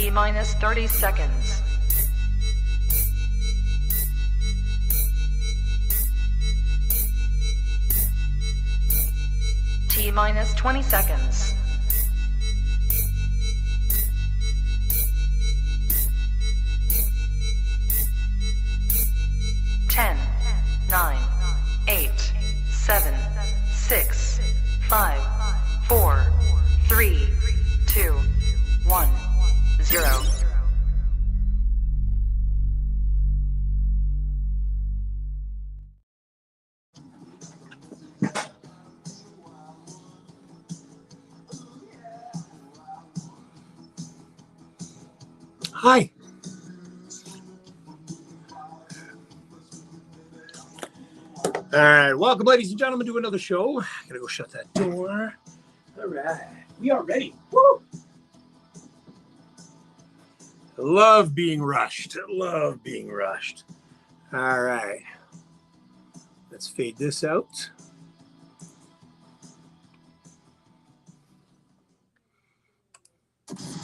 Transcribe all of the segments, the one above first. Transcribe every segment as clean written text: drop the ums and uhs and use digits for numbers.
T-minus 30 seconds. T-minus 20 seconds. 10, 9, 8, 7, 6, 5, 4, 3, 2, 1, 0. Hi. All right, welcome, ladies and gentlemen, to another show. Gotta go shut that door. All right, we are ready. Woo! Love being rushed. Love being rushed. All right, let's fade this out.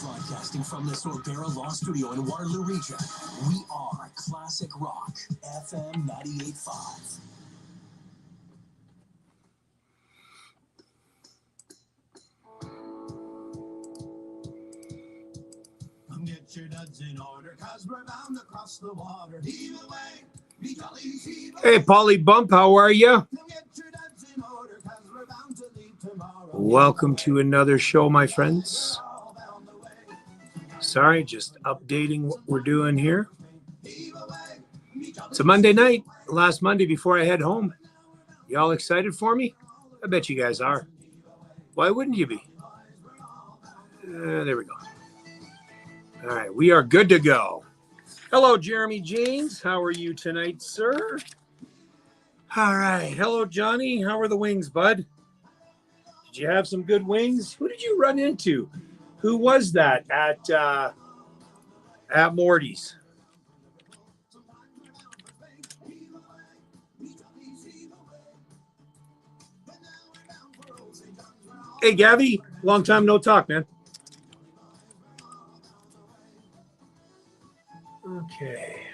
Broadcasting from the Sorbera Law Studio in Waterloo Region, we are Classic Rock, FM 98.5. Get your duds in order, 'cause we're bound to cross the water. Heave away, be jolly, heave away. Hey, Polly Bump, how are you? Get your duds in order, 'cause we're bound to leave tomorrow. Welcome to another show, my friends. Sorry, just updating what we're doing here. It's a Monday night, last Monday before I head home. Y'all excited for me? I bet you guys are. Why wouldn't you be? There we go. All right, we are good to go. Hello, Jeremy James. How are you tonight, sir? All right. Hello, Johnny. How are the wings, bud? Did you have some good wings? Who did you run into? Who was that at Morty's? Hey, Gabby. Long time no talk, man. Okay.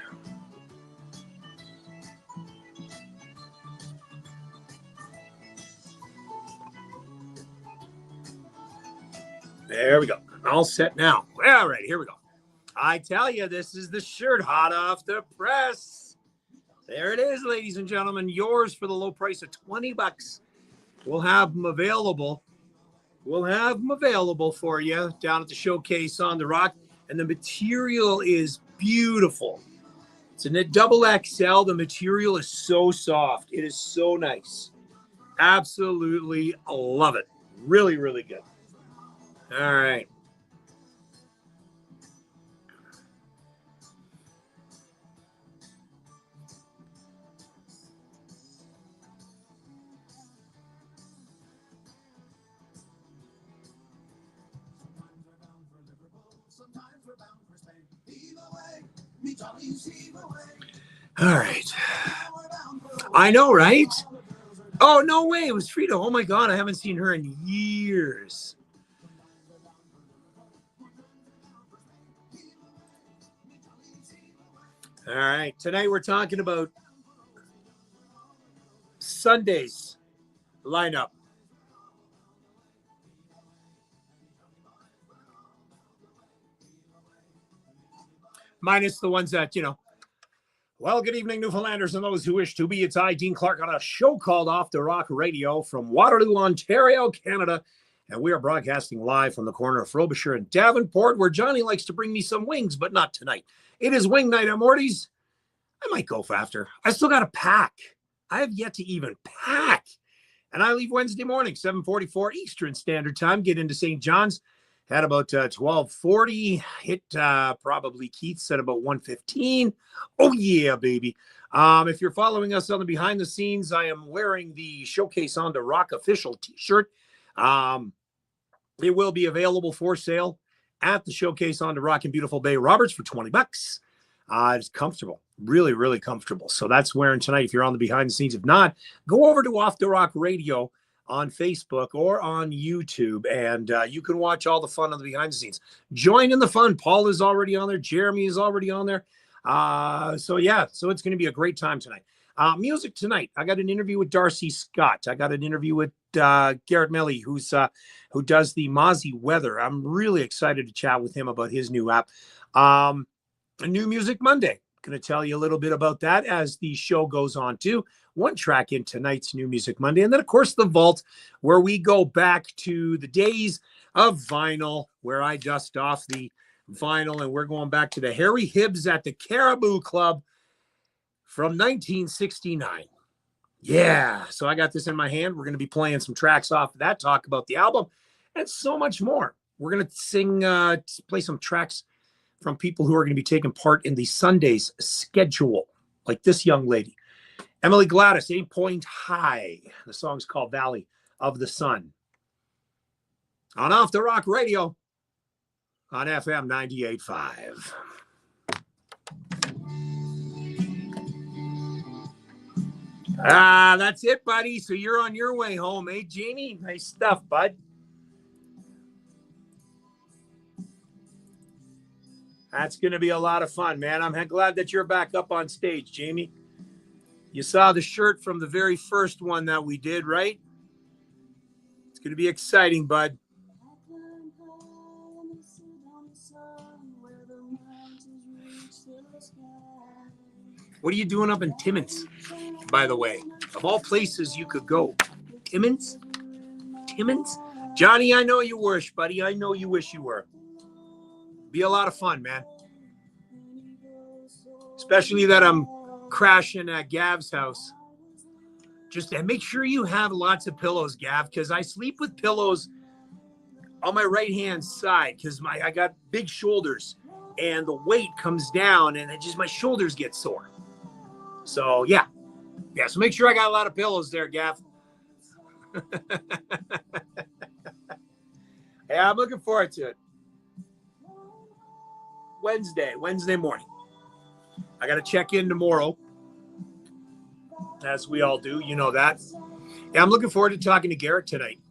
There we go. All set now. All right, here we go. I tell you, this is the shirt hot off the press. There it is, ladies and gentlemen. Yours for the low price of $20. We'll have them available. We'll have them available for you down at the Showcase on the Rock. And the material is beautiful. It's a double XL. The material is so soft. It is so nice. Absolutely love it. Really, really good. All right. All right. I know, right? Oh, no way. It was Frida. Oh, my God. I haven't seen her in years. All right. Tonight we're talking about Sunday's lineup. Minus the ones that, Well, good evening, Newfoundlanders and those who wish to be. It's I, Dean Clark, on a show called Off the Rock Radio from Waterloo, Ontario, Canada. And we are broadcasting live from the corner of Frobisher and Davenport, where Johnny likes to bring me some wings, but not tonight. It is wing night at Morty's. I might go after. I still got to pack. I have yet to even pack. And I leave Wednesday morning, 7:44 Eastern Standard Time, get into St. John's. Had about 12:40, hit probably Keith's at about 1:15. Oh, yeah, baby. If you're following us on the behind the scenes, I am wearing the Showcase on the Rock official t-shirt. It will be available for sale at the Showcase on the Rock in beautiful Bay Roberts for $20. It's comfortable, really, really comfortable. So that's wearing tonight if you're on the behind the scenes. If not, go over to Off the Rock Radio on Facebook or on YouTube, and you can watch all the fun on the behind the scenes. Join in the fun. Paul is already on there. Jeremy is already on there. So it's going to be a great time tonight. Music tonight. I got an interview with Darcy Scott. I got an interview with Garrett Melly, who does the Mozzie Weather. I'm really excited to chat with him about his new app. A new Music Monday. Going to tell you a little bit about that as the show goes on too. One track in tonight's New Music Monday. And then, of course, the Vault, where we go back to the days of vinyl, where I dust off the vinyl, and we're going back to the Harry Hibbs at the Caribou Club from 1969. Yeah, so I got this in my hand. We're going to be playing some tracks off of that, talk about the album, and so much more. We're going to play some tracks from people who are going to be taking part in the Sunday's schedule, like this young lady. Emily Gladys, 8 Point High. The song's called Valley of the Sun. On Off the Rock Radio on FM 98.5. That's it, buddy. So you're on your way home, eh, Jamie? Nice stuff, bud. That's going to be a lot of fun, man. I'm glad that you're back up on stage, Jamie. You saw the shirt from the very first one that we did, right? It's going to be exciting, bud. What are you doing up in Timmins, by the way? Of all places you could go. Timmins? Timmins? Johnny, I know you wish, buddy. I know you wish you were. Be a lot of fun, man. Especially that I'm crashing at Gav's house. Just make sure you have lots of pillows, Gav, because I sleep with pillows on my right-hand side because I got big shoulders and the weight comes down and my shoulders get sore. So, yeah. So make sure I got a lot of pillows there, Gav. Yeah, I'm looking forward to it. Wednesday morning. I got to check in tomorrow, as we all do. You know that. Yeah, I'm looking forward to talking to Garrett tonight.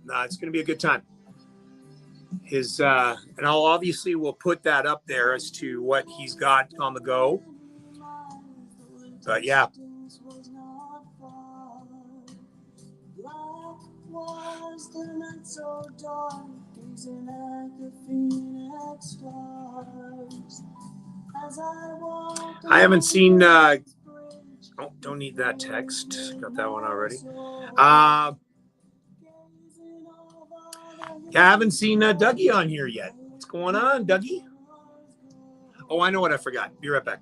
It's going to be a good time. And we'll put that up there as to what he's got on the go. But yeah. I haven't seen don't need that text. Got that one already. I haven't seen Dougie on here yet. What's going on, Dougie? Oh, I know what I forgot. Be right back.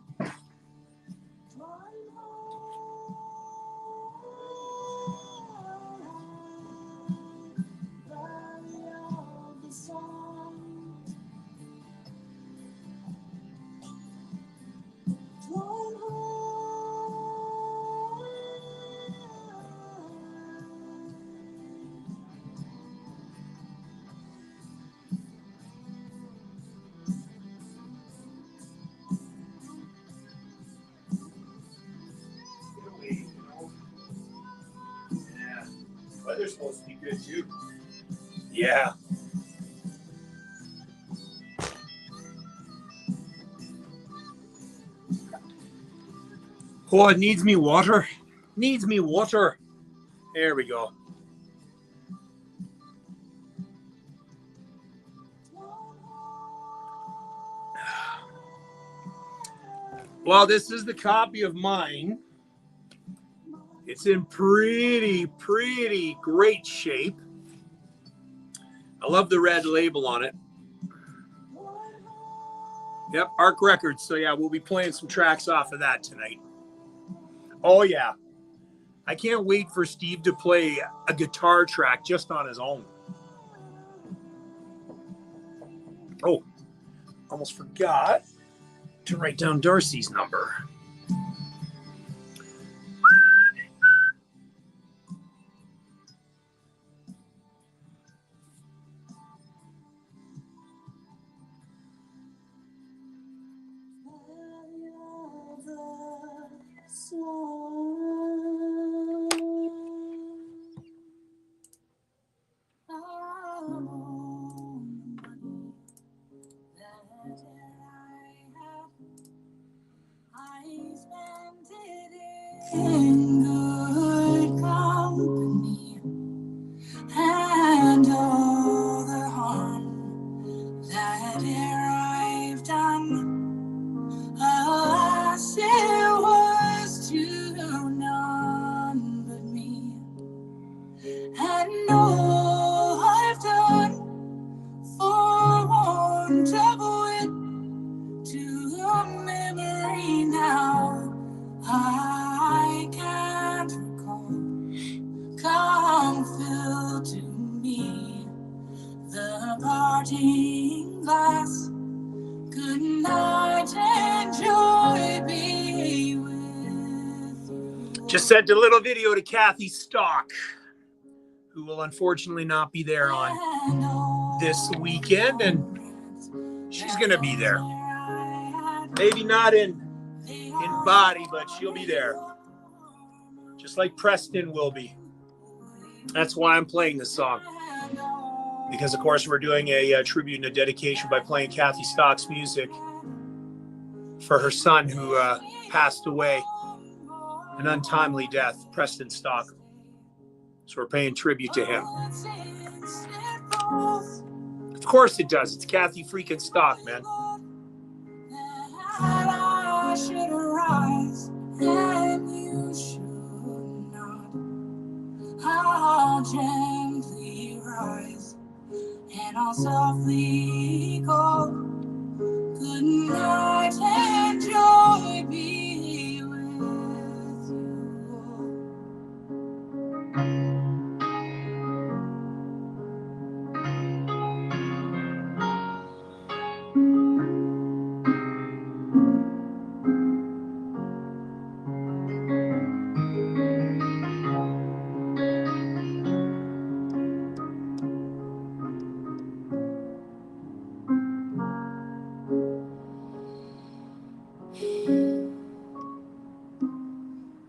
Weather's supposed to be good too. Yeah. Oh, it needs me water. Needs me water. There we go. Well, this is the copy of mine. It's in pretty great shape. I love the red label on it. Yep, Arc Records. So yeah, we'll be playing some tracks off of that tonight. Oh yeah. I can't wait for Steve to play a guitar track just on his own. Oh, almost forgot to write down Darcy's number. In good company, and all the harm that I've done, alas, it was to none but me. And all I've done for want of wit to a memory now I can't recall. Come fill to me the parting glass. Good night and joy be with you. Just sent a little video to Kathy Stock, who will unfortunately not be there on this weekend, and she's going to be there. Maybe not in body, but she'll be there. Just like Preston will be. That's why I'm playing this song. Because, of course, we're doing a tribute and a dedication by playing Kathy Stock's music for her son who passed away. An untimely death, Preston Stock. So we're paying tribute to him. Of course it does. It's Kathy freaking Stock, man. I should arise and you should not. I'll gently rise and I'll softly call. Good night and joy be with you.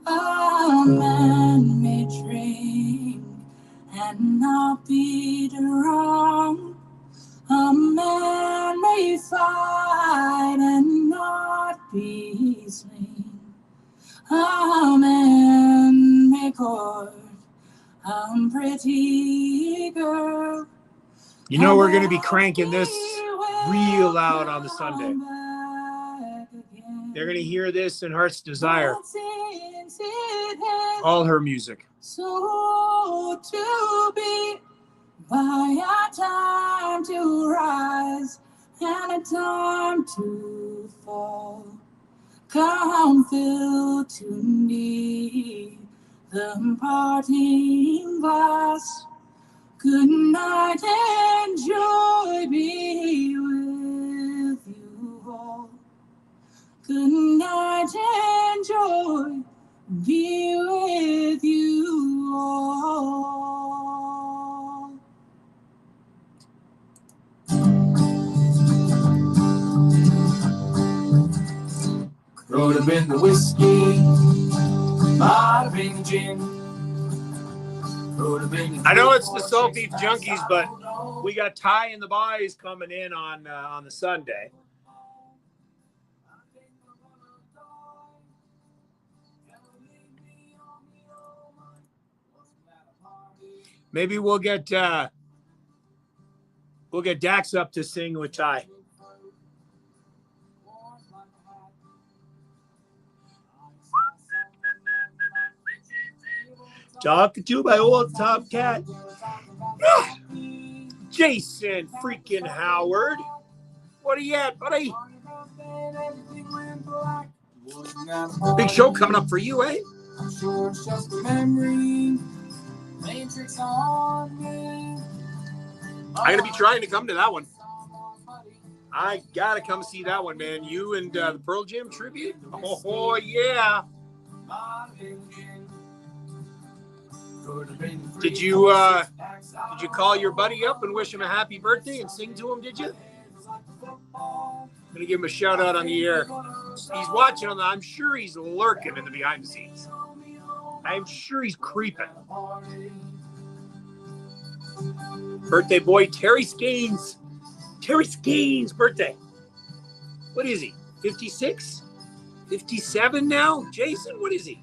A man may drink and not be drunk. A man may fight and not be slain. A man may court a pretty girl. You know we're going to be cranking this real loud on the Sunday. They're going to hear this in Heart's Desire. All her music. So to be by a time to rise and a time to fall. Come fill to me the parting glass. Good night and joy be with you all. Good night and joy be with you all. Could have been the whiskey, might have been the gin. Could have been the I know it's the Soul Beef Junkies, but we got Ty and the boys coming in on the Sunday. Maybe we'll get Dax up to sing with Ty. Talking to my old top cat. Jason freaking Howard. What are you at, buddy? Big show coming up for you, eh? I'm sure it's just a memory. Matrix on me. I'm going to be trying to come to that one. I got to come see that one, man. You and the Pearl Jam tribute? Oh, yeah. Did you call your buddy up and wish him a happy birthday and sing to him, did you? I'm going to give him a shout out on the air. He's watching on the, I'm sure he's lurking in the behind the scenes. I'm sure he's creeping. Birthday boy, Terry Skeens. Terry Skeens' birthday. What is he? 56? 57 now? Jason, what is he?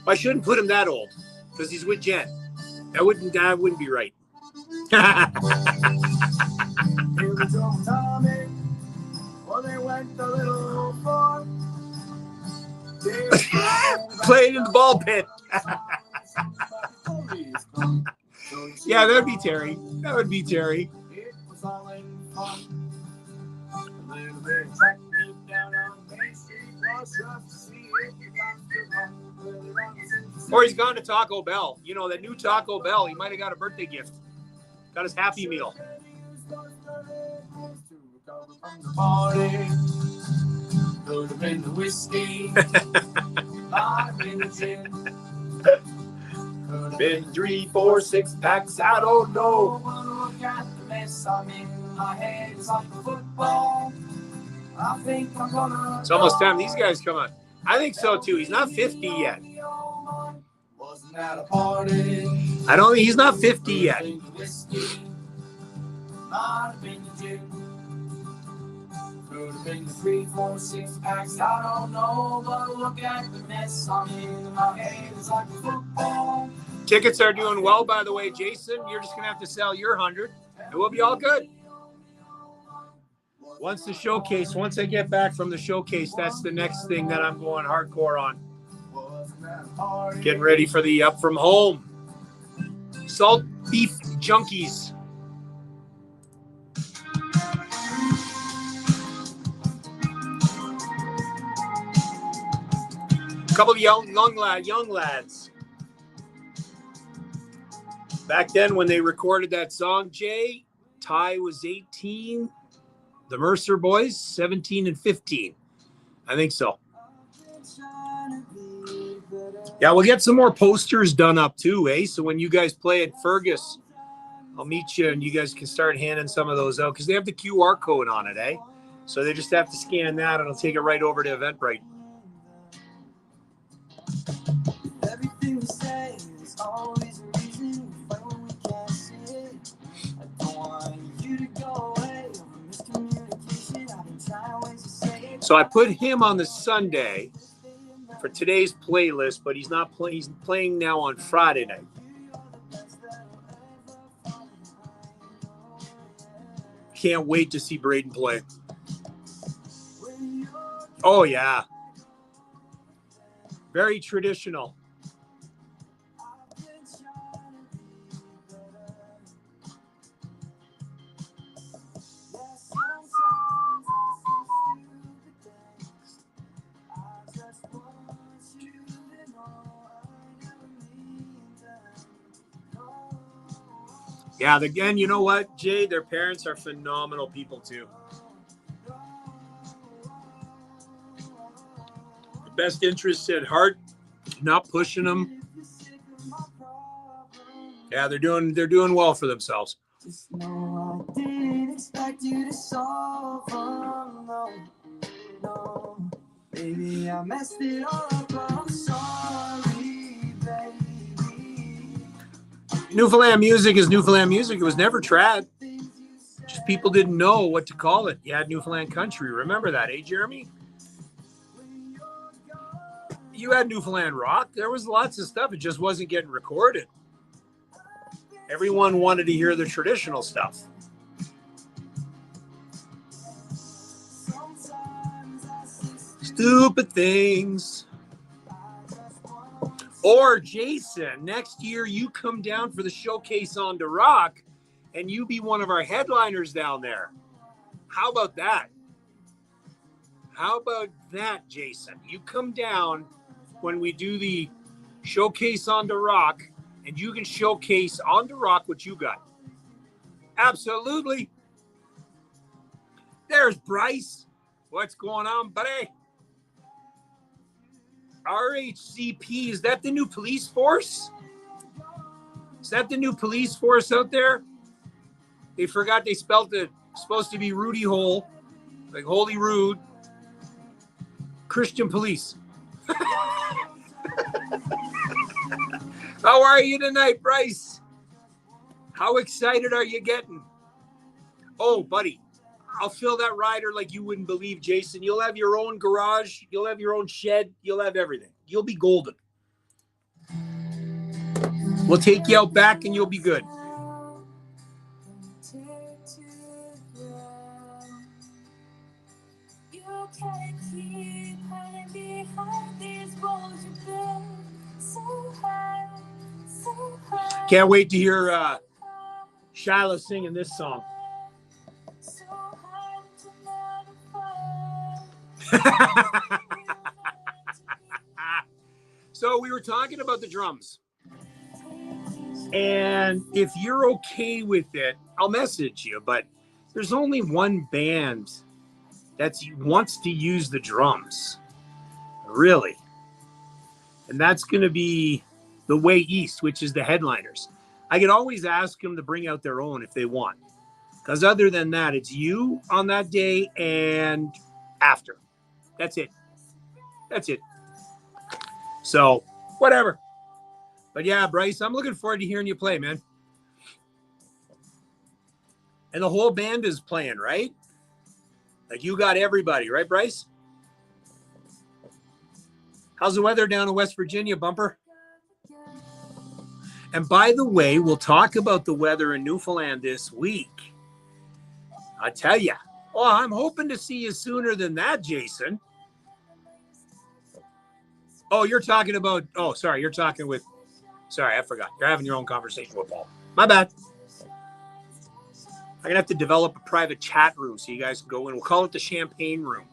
I shouldn't put him that old because he's with Jen. That wouldn't be right. Here we go, Tommy. Well, they went a little far. Playing in the ball pit. Yeah, that'd be Terry. That would be Terry. It was all in fun. A little bit of track meet down on Main Street was rough to see it. Or he's gone to Taco Bell. You know, that new Taco Bell. He might have got a birthday gift. Got his Happy Meal. Party. Could have been the whiskey. Might have been the gin. Been 3, 4, 6 packs. I don't know. Look at the mess I'm in. My head is like a football. I think I'm gonna. It's almost time these guys come on. I think so too. He's not 50 yet. Wasn't at a party. I don't think he's not 50 yet. Might have been the gin. Could have been the 3, 4, 6 packs. I don't know, but look at the mess I'm in. My head is like a football. Tickets are doing well, by the way, Jason. You're just going to have to sell your 100. It will be all good. Once I get back from the showcase, that's the next thing that I'm going hardcore on. Getting ready for the Up From Home. Salt Beef Junkies. A couple of young lads. Back then when they recorded that song, Jay, Ty was 18. The Mercer boys, 17 and 15. I think so. Yeah, we'll get some more posters done up too, eh? So when you guys play at Fergus, I'll meet you and you guys can start handing some of those out because they have the QR code on it, eh? So they just have to scan that and it'll take it right over to Eventbrite. Everything we say is always a reason we fight when we can't see it. I don't want you to go away over miscommunication. I've been trying ways to say it. So I put him on the Sunday for today's playlist, but he's not playing. He's playing now on Friday night. Can't wait to see Braden play. Oh yeah. Very traditional. Yeah, again, you know what, Jay? Their parents are phenomenal people too. Best interests at heart, not pushing them. Yeah, they're doing well for themselves. Just know I didn't expect you to solve them. No, baby, I messed it all up, but I'm sorry, baby. Newfoundland music is Newfoundland music. It was never trad. Just people didn't know what to call it. You had Newfoundland country. Remember that, eh, Jeremy? You had Newfoundland rock. There was lots of stuff. It just wasn't getting recorded. Everyone wanted to hear the traditional stuff. Stupid things. Or Jason, next year you come down for the showcase on the rock and you be one of our headliners down there. How about that? How about that, Jason? You come down when we do the showcase on the rock and you can showcase on the rock what you got. Absolutely. There's Bryce. What's going on, buddy? RHCP, is that the new police force? Is that the new police force out there? They forgot they spelled it. Supposed to be Rudy Hole, like Holy Rude. Christian police. How are you tonight, Bryce? How excited are you getting? Oh, buddy, I'll fill that rider like you wouldn't believe, Jason. You'll have your own garage. You'll have your own shed. You'll have everything. You'll be golden. We'll take you out back and you'll be good. Can't wait to hear Shiloh singing this song. So we were talking about the drums. And if you're okay with it, I'll message you. But there's only one band that wants to use the drums. Really. And that's going to be the Way East, which is the headliners. I can always ask them to bring out their own if they want. Because other than that, it's you on that day and after. That's it. That's it. So, whatever. But yeah, Bryce, I'm looking forward to hearing you play, man. And the whole band is playing, right? Like you got everybody, right, Bryce? How's the weather down in West Virginia, Bumper? And by the way, we'll talk about the weather in Newfoundland this week. I tell you. Oh, I'm hoping to see you sooner than that, Jason. Oh, you're talking about, oh, sorry, you're talking with, sorry, I forgot. You're having your own conversation with Paul. My bad. I'm going to have to develop a private chat room so you guys can go in. We'll call it the champagne room.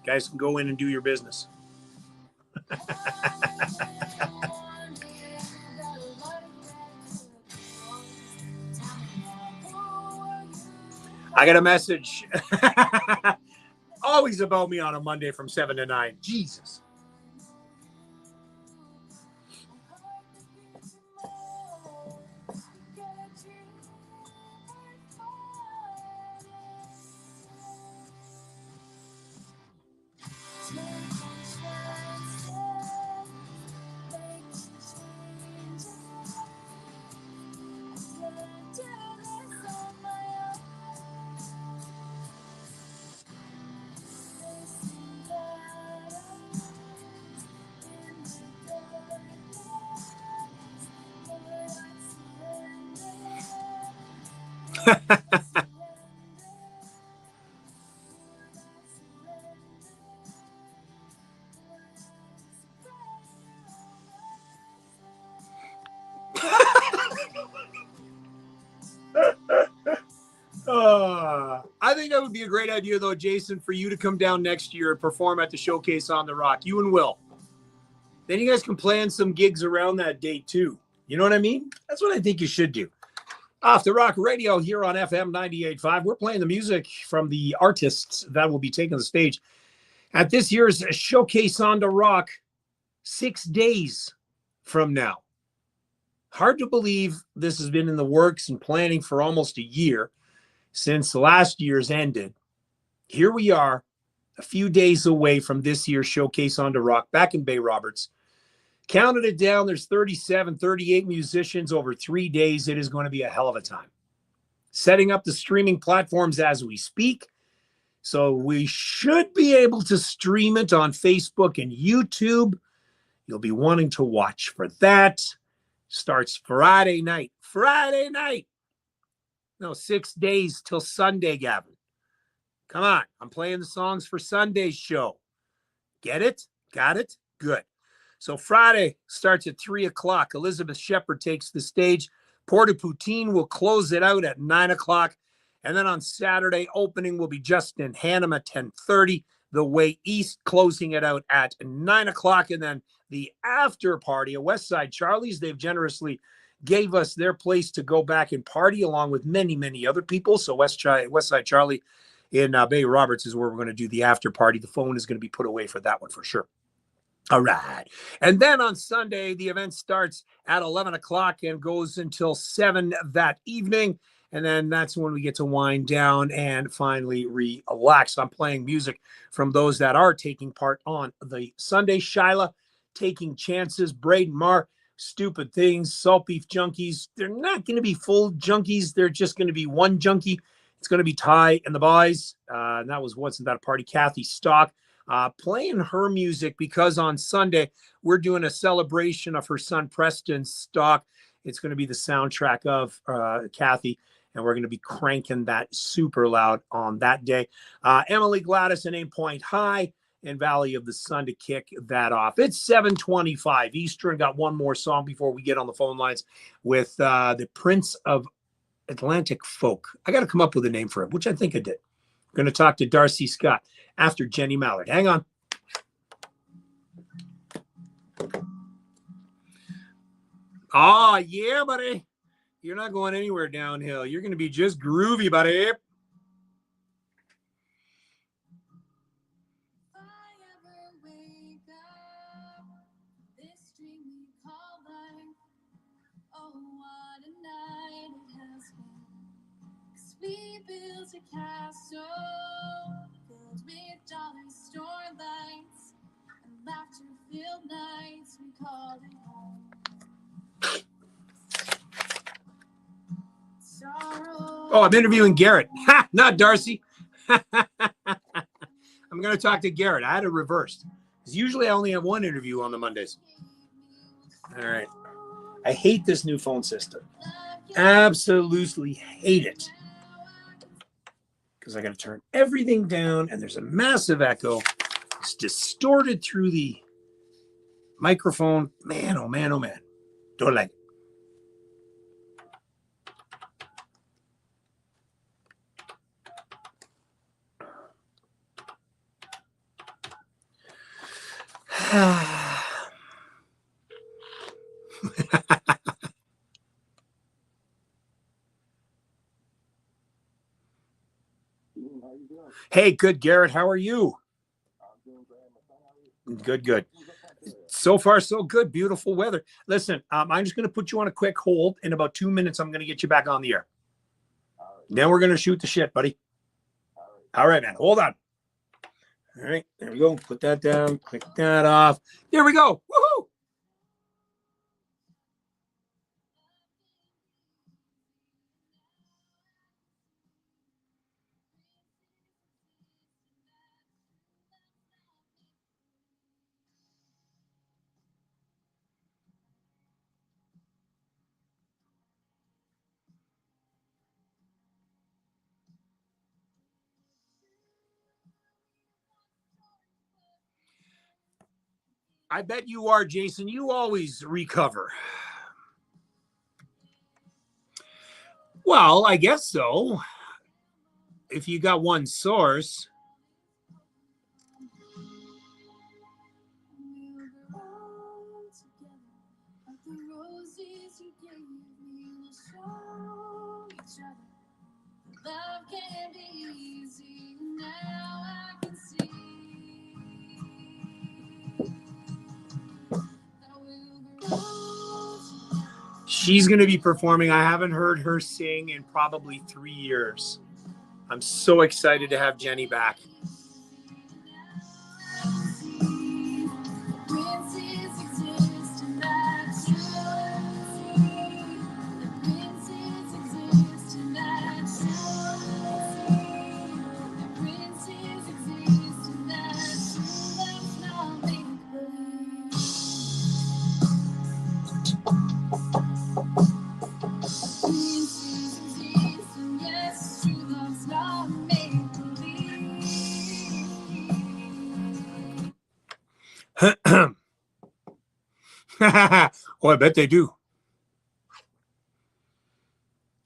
You guys can go in and do your business. I got a message. Always about me on a Monday from 7 to 9. Jesus. I think that would be a great idea, though, Jason, for you to come down next year and perform at the Showcase on the Rock. You and Will. Then you guys can plan some gigs around that date, too. You know what I mean? That's what I think you should do. Off the Rock Radio here on FM 98.5. We're playing the music from the artists that will be taking the stage at this year's Showcase on the Rock 6 days from now. Hard to believe this has been in the works and planning for almost a year since last year's ended. Here we are, a few days away from this year's Showcase on the Rock back in Bay Roberts. Counted it down, there's 37, 38 musicians over 3 days. It is going to be a hell of a time. Setting up the streaming platforms as we speak. So we should be able to stream it on Facebook and YouTube. You'll be wanting to watch for that. Starts Friday night. Friday night. No, 6 days till Sunday, Gavin. Come on. I'm playing the songs for Sunday's show. Get it? Got it? Good. So Friday starts at 3 o'clock. Elizabeth Shepard takes the stage. Porta Poutine will close it out at 9 o'clock. And then on Saturday, opening will be Justin Hannum at 10:30. The Way East closing it out at 9 o'clock. And then the after party at Westside Charlie's. They've generously gave us their place to go back and party along with many, many other people. So Westside Charlie in Bay Roberts is where we're going to do the after party. The phone is going to be put away for that one for sure. All right. And then on Sunday, the event starts at 11 o'clock and goes until 7 that evening. And then that's when we get to wind down and finally relax. I'm playing music from those that are taking part on the Sunday. Shyla, Taking Chances, Braden Marr, Stupid Things, Salt Beef Junkies. They're not going to be full junkies. They're just going to be one junkie. It's going to be Ty and the boys. And that was Wasn't That a Party? Kathy Stock playing her music because on Sunday we're doing a celebration of her son Preston Stock. It's going to be the soundtrack of Kathy, and we're going to be cranking that super loud on that day. Emily Gladys and Aim Point High and Valley of the Sun to kick that off. It's 7:25 Eastern. Got one more song before we get on the phone lines with the Prince of Atlantic Folk. I got to come up with a name for him, which I think I did. I'm going to talk to Darcy Scott after Jenny Mallard. Hang on. Oh, yeah, buddy. You're not going anywhere downhill. You're going to be just groovy, buddy. We built a castle filled with dollar store lights and laughter-filled nights. We called it home. Sorrow. Oh, I'm interviewing Garrett. Ha! Not Darcy. I'm going to talk to Garrett. I had it reversed. Because usually I only have one interview on the Mondays. All right. I hate this new phone system. Absolutely hate it. Because I got to turn everything down and there's a massive echo. It's distorted through the microphone. Man, oh man, oh man. Don't like it. Hey, good, Garrett. How are you? Good, good. So far, so good. Beautiful weather. Listen, I'm just going to put you on a quick hold. In about 2 minutes, I'm going to get you back on the air. Then we're going to shoot the shit, buddy. All right, man. Hold on. All right, there we go. Put that down. Click that off. There we go. Woohoo! I bet you are, Jason. You always recover. Well, I guess so. If you got one source. Love can be easy. Now I can see. She's going to be performing. I haven't heard her sing in probably 3 years. I'm so excited to have Jenny back. Oh, I bet they do.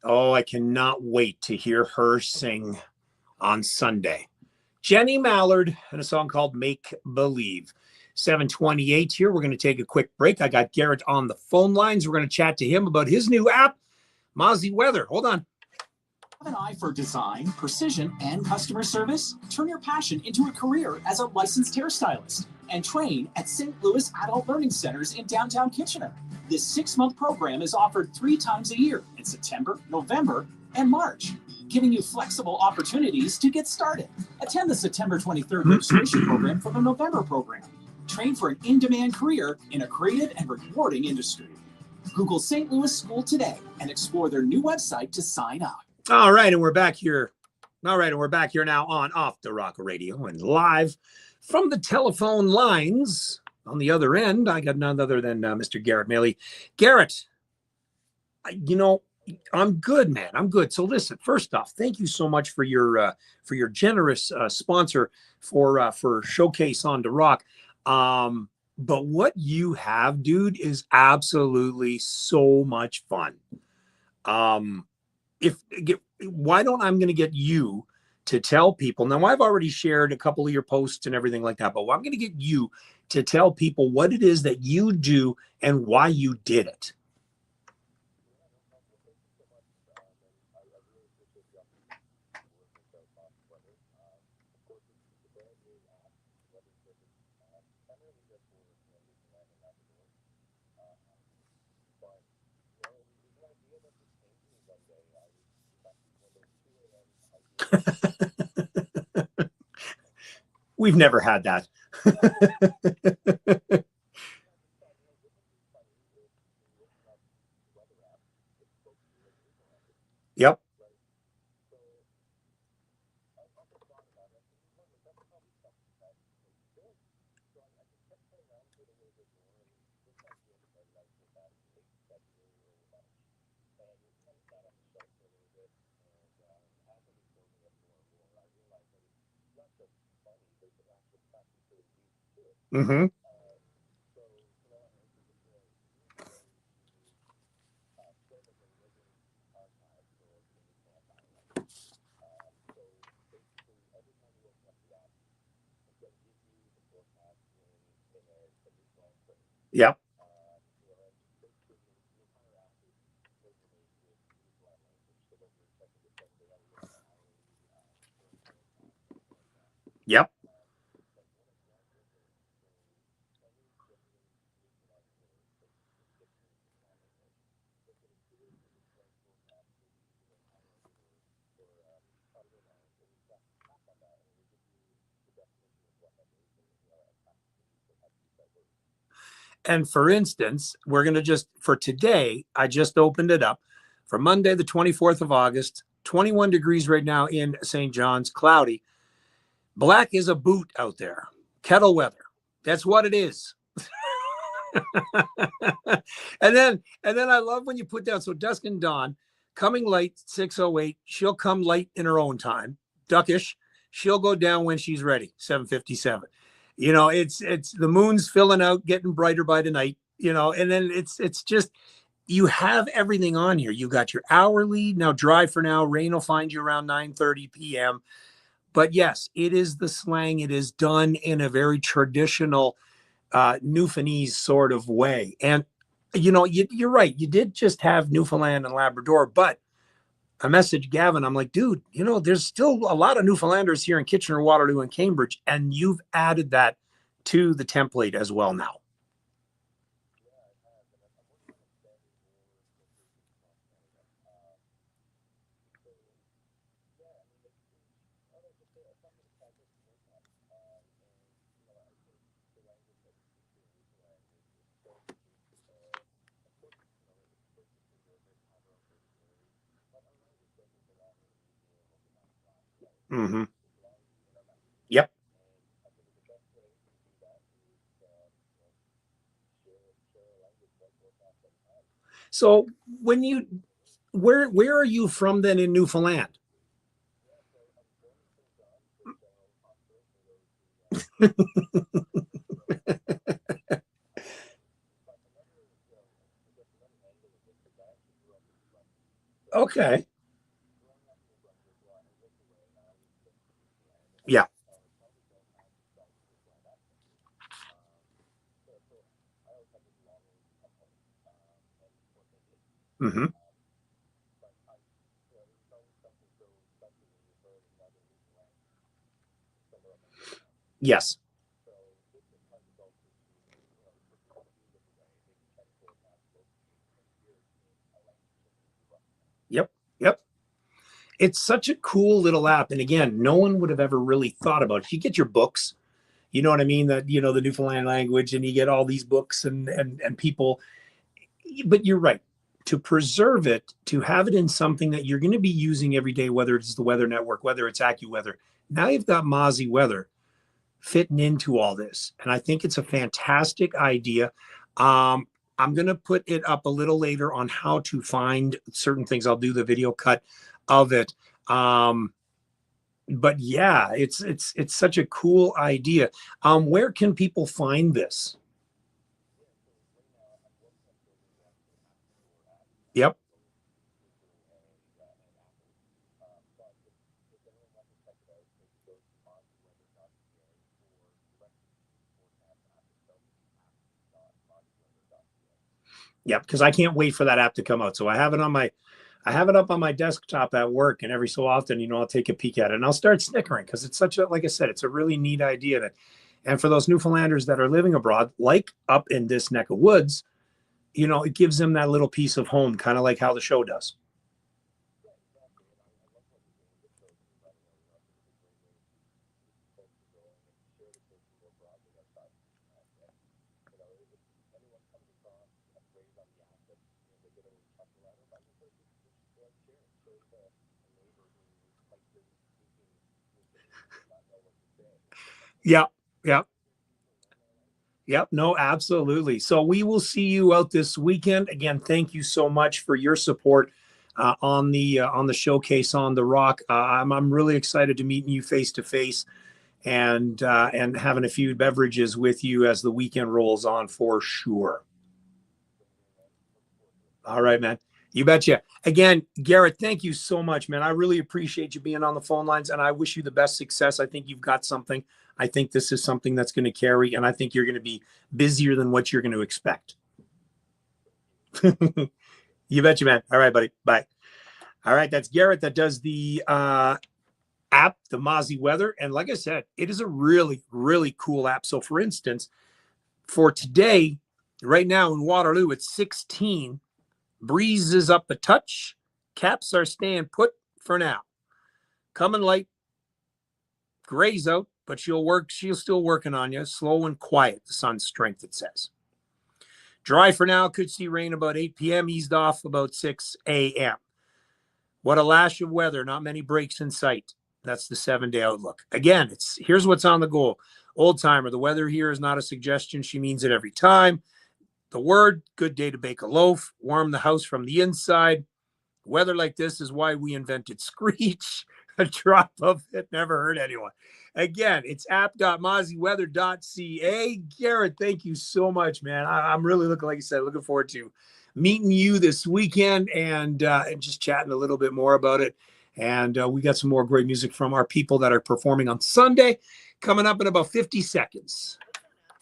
Oh, I cannot wait to hear her sing on Sunday. Jenny Mallard and a song called Make Believe. 7:28 here. We're going to take a quick break. I got Garrett on the phone lines. We're going to chat to him about his new app, Mozzie Weather. Hold on. Have an eye for design, precision, and customer service? Turn your passion into a career as a licensed hairstylist and train at St. Louis Adult Learning Centers in downtown Kitchener. This 6-month program is offered 3 times a year in September, November, and March, giving you flexible opportunities to get started. Attend the September 23rd registration program for the November program. Train for an in-demand career in a creative and rewarding industry. Google St. Louis School today and explore their new website to sign up. All right, and we're back here All right, and we're back here now on Off the Rock Radio and live from the telephone lines. On the other end, I got none other than Mr. Garrett Maley. Garrett, I'm good, man. I'm good. So listen, first off, thank you so much for your generous sponsor for Showcase on the Rock. But what you have, dude, is absolutely so much fun. Why don't I'm going to get you to tell people now? I've already shared a couple of your posts and everything like that, but I'm going to get you to tell people what it is that you do and why you did it. We've never had that. Yep. Mm-hmm. Yep. Yep. And for instance, we're going to for today, I just opened it up for Monday, the 24th of August, 21 degrees right now in St. John's, cloudy. Black is a boot out there. Kettle weather. That's what it is. and then I love when you put down, so dusk and dawn, coming late, 6:08. She'll come late in her own time. Duckish. She'll go down when she's ready, 7:57. It's the moon's filling out, getting brighter by the night, and then it's just, you have everything on here. You got your hourly, now dry for now, rain will find you around 9:30 p.m. But yes, it is the slang. It is done in a very traditional Newfoundlandese sort of way. And, you're right. You did just have Newfoundland and Labrador, but I messaged Gavin. I'm like, dude, there's still a lot of Newfoundlanders here in Kitchener, Waterloo, and Cambridge, and you've added that to the template as well now. Mm-hmm. Yep. So where are you from then in Newfoundland? Okay. Yeah. Mm-hmm. Yes. Yep. Yep. It's such a cool little app. And again, no one would have ever really thought about it. You get your books, you know what I mean? That, the Newfoundland language, and you get all these books and people, but you're right. to preserve it, to have it in something that you're going to be using every day, whether it's the Weather Network, whether it's AccuWeather. Now you've got Mozzie Weather fitting into all this. And I think it's a fantastic idea. I'm going to put it up a little later on how to find certain things. I'll do the video cut of it. But yeah, it's such a cool idea. Where can people find this? Yep. Yep, because I can't wait for that app to come out. So I have it up on my desktop at work, and every so often, I'll take a peek at it and I'll start snickering because it's such a, like I said, it's a really neat idea. And for those Newfoundlanders that are living abroad, like up in this neck of woods, it gives them that little piece of home, kind of like how the show does. Yep. No, absolutely. So we will see you out this weekend. Again, thank you so much for your support on the showcase on the Rock. I'm really excited to meet you face to face and having a few beverages with you as the weekend rolls on for sure. All right, man. You betcha. Again, Garrett, thank you so much, man. I really appreciate you being on the phone lines, and I wish you the best success. I think you've got something. I think this is something that's going to carry, and I think you're going to be busier than what you're going to expect. You betcha, man. All right, buddy. Bye. All right, that's Garrett that does the app, the Mozzie Weather. And like I said, it is a really, really cool app. So for instance, for today, right now in Waterloo, it's 16. Breeze is up a touch. Caps are staying put for now. Coming light. Gray's out, but she's still working on you. Slow and quiet, the sun's strength, it says. Dry for now. Could see rain about 8 p.m. Eased off about 6 a.m. What a lash of weather. Not many breaks in sight. That's the 7-day outlook. Again, here's what's on the goal. Old timer, the weather here is not a suggestion. She means it every time. The word, good day to bake a loaf, warm the house from the inside. Weather like this is why we invented Screech. A drop of it never hurt anyone. Again, it's app.mozzieweather.ca. Garrett, thank you so much, man. I'm really looking forward to meeting you this weekend and just chatting a little bit more about it. And we got some more great music from our people that are performing on Sunday, coming up in about 50 seconds.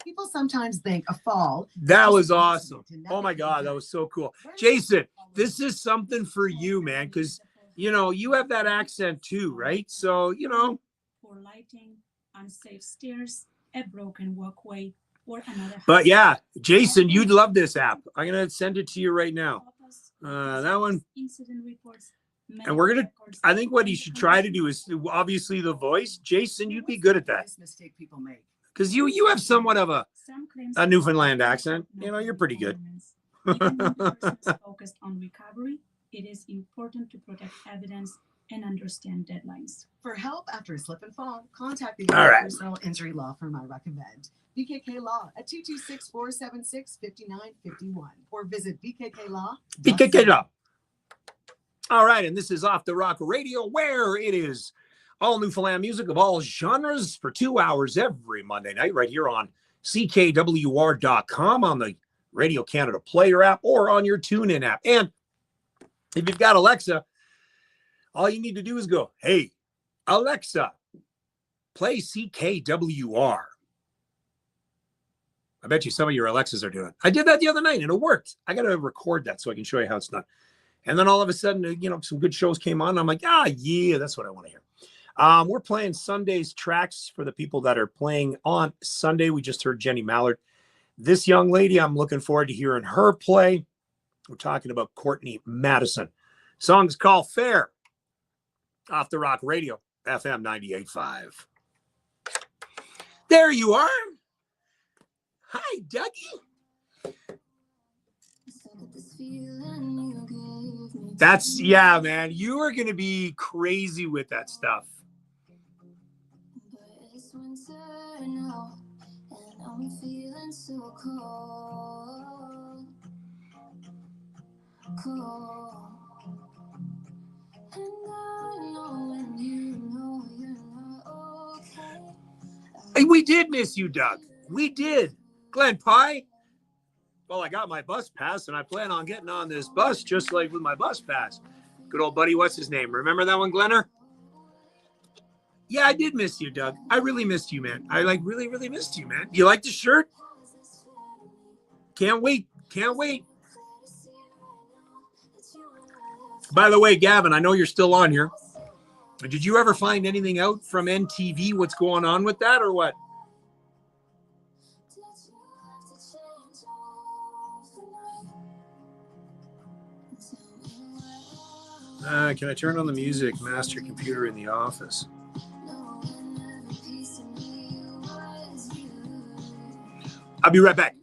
People sometimes think a fall. That was awesome. Oh my God, that was so cool. Jason, this is something for you, man, because you have that accent too, right? So, for lighting, unsafe stairs, a broken walkway, or another. But yeah, Jason, you'd love this app. I'm gonna send it to you right now. That one. Incident reports. And I think what you should try to do is obviously the voice. Jason, you'd be good at that. Mistake people make. Because you have somewhat of a Newfoundland accent. You're pretty good. Even when the person is focused on recovery, it is important to protect evidence and understand deadlines. For help after a slip and fall, contact the All right. Personal Injury Law Firm I recommend. BKK Law at 226-476-5951 or visit BKK Law. All right, and this is Off the Rock Radio, where it is all Newfoundland music of all genres for 2 hours every Monday night right here on ckwr.com, on the Radio Canada Player app, or on your TuneIn app. And if you've got Alexa, all you need to do is go, hey, Alexa, play CKWR. I bet you some of your Alexas are doing it. I did that the other night, and it worked. I got to record that so I can show you how it's done. And then all of a sudden, some good shows came on. And I'm like, yeah, that's what I want to hear. We're playing Sunday's tracks for the people that are playing on Sunday. We just heard Jenny Mallard. This young lady, I'm looking forward to hearing her play. We're talking about Courtney Madison. Song's called Fair. Off the Rock Radio, FM 98.5. There you are. Hi, Dougie. That's, yeah, man. You are going to be crazy with that stuff. I'm feeling so cold, cold. And I know when you know you're not okay. Hey, we did miss you, Doug. We did. Glenn Pye. Well, I got my bus pass, and I plan on getting on this bus just like with my bus pass. Good old buddy, what's his name? Remember that one, Glenner? Yeah, I did miss you, Doug. I really missed you, man. I really, really missed you, man. You like the shirt? Can't wait. Can't wait. By the way, Gavin, I know you're still on here. Did you ever find anything out from NTV? What's going on with that or what? Can I turn on the music master computer in the office? I'll be right back.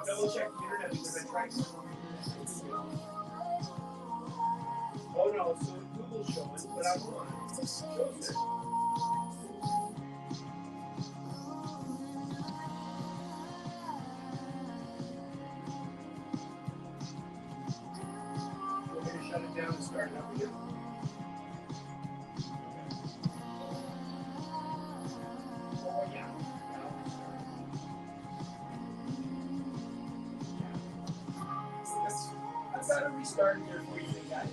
Double check the internet because I tried some. Oh no, so Google's showing, but I want it. Shows it. Want me to shut it down and start it up again? Oh yeah. I've got to restart here for you guys.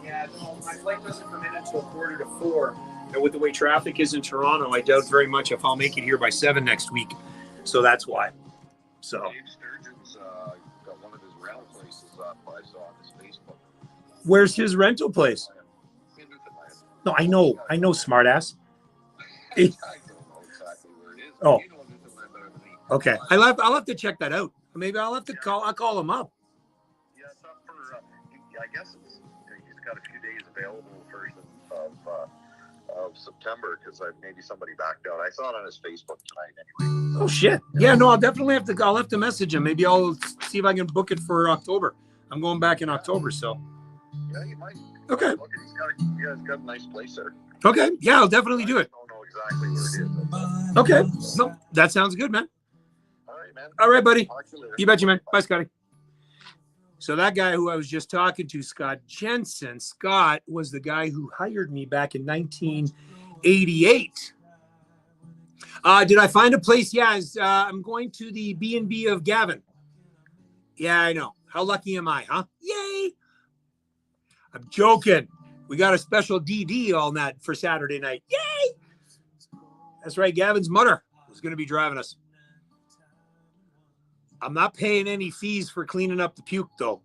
Yeah, no, my flight doesn't come in until 3:45. And with the way traffic is in Toronto, I doubt very much if I'll make it here by 7 next week. So that's why. So. Dave Sturgeon's got one of his rental places up. I saw on his Facebook. Where's his rental place? In Newfoundland. No, I know, smartass. I don't know exactly where it is. Oh. You know Newfoundland better than me. Okay, I'll have to check that out. Maybe I'll have to call. I'll call him up. Yeah, it's up for. I guess he's got a few days available first of September because maybe somebody backed out. I saw it on his Facebook tonight anyway. Oh shit! Yeah, no, I'll definitely have to. I'll have to message him. Maybe I'll see if I can book it for October. I'm going back in October, so. Yeah, you might. Okay. Look, he's got a nice place there. Okay. Yeah, I'll definitely do it. I don't know exactly where it is. Okay. No, that sounds good, man. All right, man. All right, buddy. Talk to you later. You betcha, man. Bye, Scotty. So that guy who I was just talking to, Scott Jensen, Scott was the guy who hired me back in 1988. Did I find a place? Yeah, I'm going to the B&B of Gavin. Yeah, I know. How lucky am I, huh? Yay! I'm joking. We got a special DD on that for Saturday night. Yay! That's right. Gavin's mother is going to be driving us. I'm not paying any fees for cleaning up the puke, though,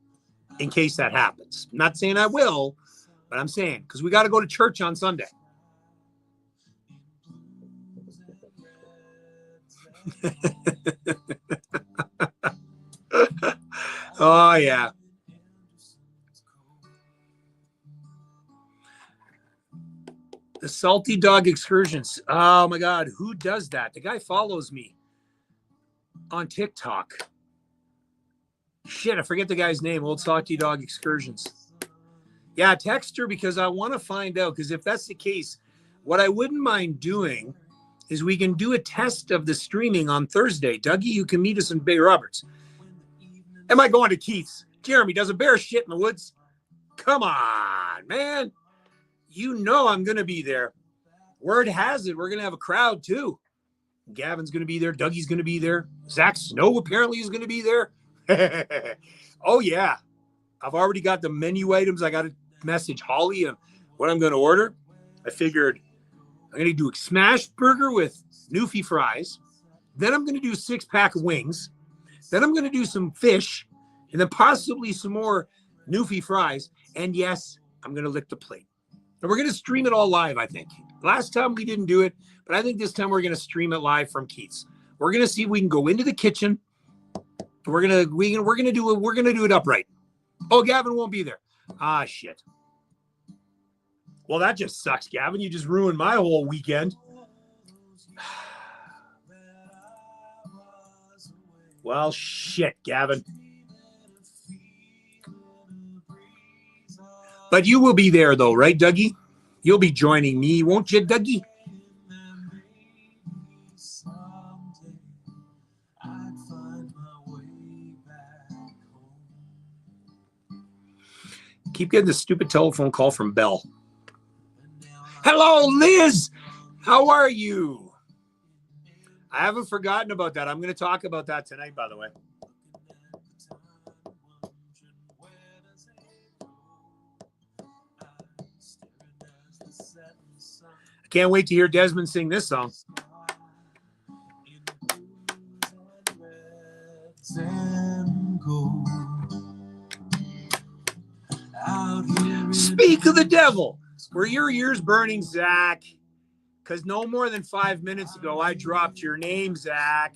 in case that happens. I'm not saying I will, but I'm saying because we got to go to church on Sunday. Oh, yeah. The Salty Dog Excursions. Oh, my God. Who does that? The guy follows me on TikTok. Shit, I forget the guy's name. Old Salty Dog Excursions. Yeah, text her because I want to find out. Because if that's the case, what I wouldn't mind doing is we can do a test of the streaming on Thursday. Dougie, you can meet us in Bay Roberts. Am I going to Keith's? Jeremy, does a bear shit in the woods? Come on, man. You know I'm going to be there. Word has it, we're going to have a crowd too. Gavin's going to be there. Dougie's going to be there. Zach Snow apparently is going to be there. Oh, yeah. I've already got the menu items. I got to message Holly on what I'm going to order. I figured I'm going to do a smash burger with Newfie fries. Then I'm going to do a 6-pack of wings. Then I'm going to do some fish. And then possibly some more Newfie fries. And yes, I'm going to lick the plate. And we're going to stream it all live, I think. Last time we didn't do it, but I think this time we're going to stream it live from Keith's. We're going to see if we can go into the kitchen. We're going to do it upright. Oh, Gavin won't be there. Ah, shit. Well, that just sucks, Gavin. You just ruined my whole weekend. Well, shit, Gavin. But you will be there, though, right, Dougie? You'll be joining me, won't you, Dougie? Keep getting the stupid telephone call from Belle. Hello, Liz. How are you? I haven't forgotten about that. I'm going to talk about that tonight, by the way. I can't wait to hear Desmond sing this song. Speak of the devil. Were your ears burning, Zach? Because no more than 5 minutes ago, I dropped your name, Zach.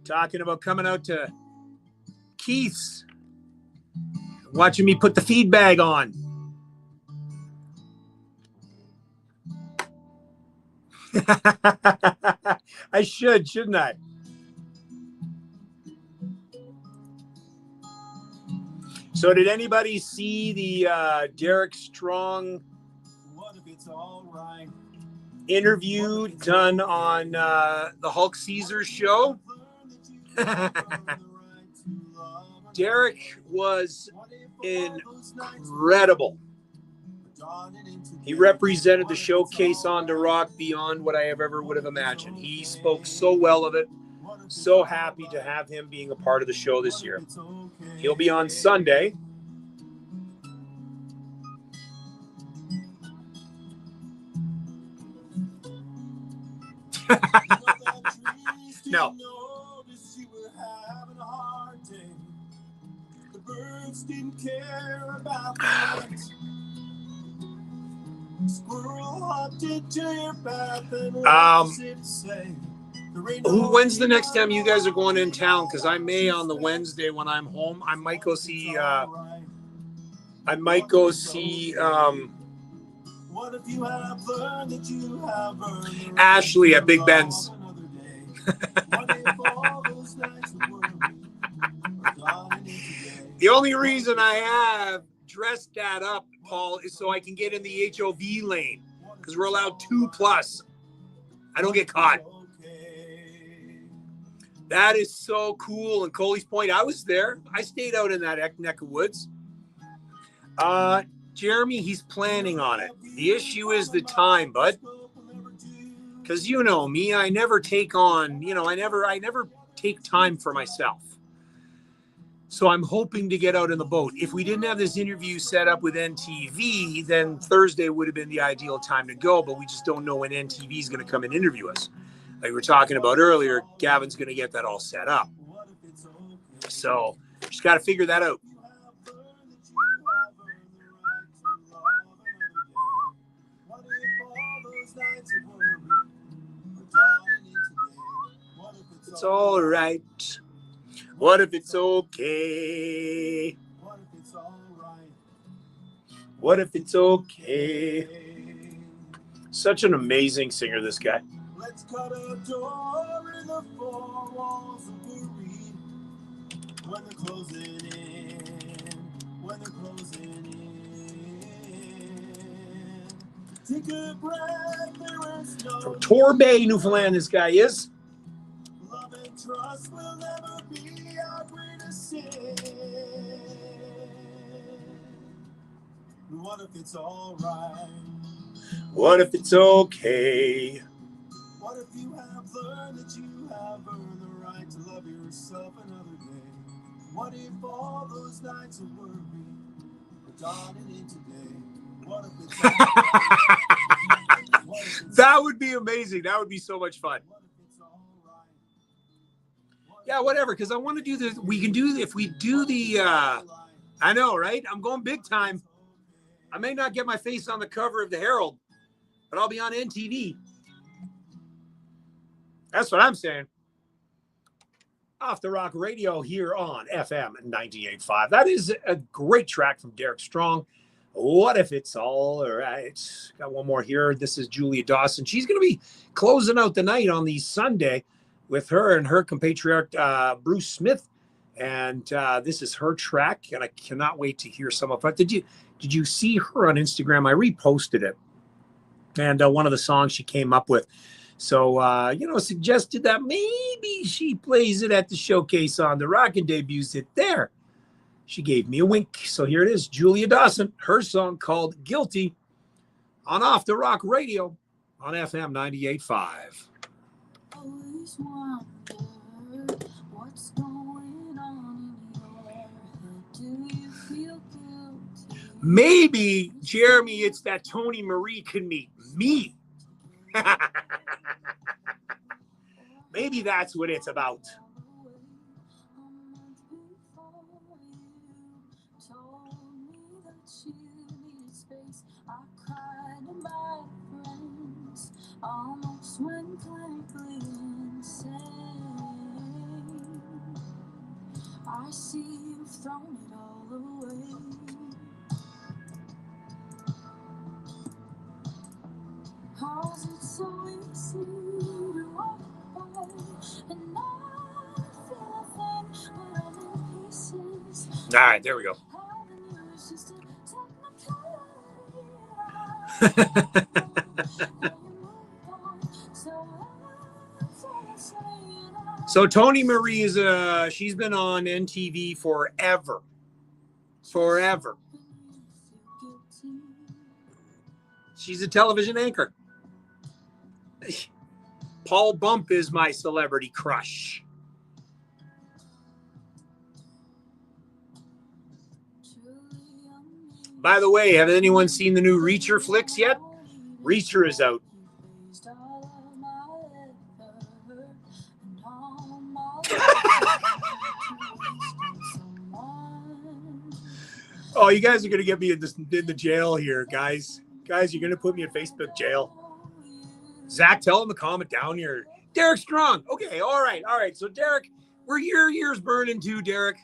Talking about coming out to Keith's. Watching me put the feed bag on. I should, shouldn't I? So did anybody see the Derek Strong interview done on the Hulk Caesar show? Derek was incredible. He represented the showcase on the rock beyond what I ever would have imagined. He spoke so well of it. So happy to have him being a part of the show this year. He'll be on Sunday. No. The birds didn't care about the squirrel hopped into your path and when's the next time you guys are going in town? Because I may on the Wednesday when I'm home. I might go see Ashley at Big Ben's. The only reason I have dressed that up, Paul, is so I can get in the HOV lane because we're allowed 2+. I don't get caught. That is so cool. And Coley's Point, I was there. I stayed out in that neck of woods. Jeremy, he's planning on it. The issue is the time, bud. Because you know me, I never take on, I never take time for myself. So I'm hoping to get out in the boat. If we didn't have this interview set up with NTV, then Thursday would have been the ideal time to go, but we just don't know when NTV is going to come and interview us. Like we were talking about earlier, Gavin's going to get that all set up. So just got to figure that out. It's all right. What if it's okay? What if it's okay? Such an amazing singer, this guy. Let's cut a door in the four walls of Paris. When they're closing in, when they're closing in. Take a breath, there is no from Torbay, Newfoundland, this guy is. Love and trust will never be our greatest sin. What if it's all right? What if it's okay? What if you have learned that you have earned the right to love yourself another day? What if all those nights of worry are dawning in today? What if it's all right? What if it's That would be amazing. That would be so much fun. what if it's all right? Yeah, whatever, because I want to do this. We can do, if we do the, I know, right? I'm going big time. I may not get my face on the cover of the Herald, but I'll be on NTV. That's what I'm saying. Off the Rock Radio here on FM 98.5. That is a great track from Derek Strong. What if it's all right? Got one more here. This is Julia Dawson. She's going to be closing out the night on the Sunday with her and her compatriot, Bruce Smith. And this is her track, and I cannot wait to hear some of it. Did you see her on Instagram? I reposted it. And one of the songs she came up with. So, suggested that maybe she plays it at the showcase on the Rock and debuts it there. She gave me a wink. So here it is, Julia Dawson, her song called Guilty on Off the Rock Radio on FM 98.5. Always wondered what's going on in your head. Do you feel guilty? Maybe, Jeremy, it's that Tony Marie can meet me. Maybe that's what it's about. Almost went blankly insane. I see you've thrown it all away. How's it so easy to walk away and not feel a thing when I'm in pieces? All right, there we go. Having you is just a technicality. So Tony Marie is she's been on NTV forever. She's a television anchor. Paul Bump is my celebrity crush. By the way, have anyone seen the new Reacher flicks yet? Reacher is out. Oh, you guys are going to get me in the jail here, guys. Guys, you're going to put me in Facebook jail. Zach, tell him to calm it down here. Derek Strong. Okay, all right. So, Derek, we're your ears burning too, Derek.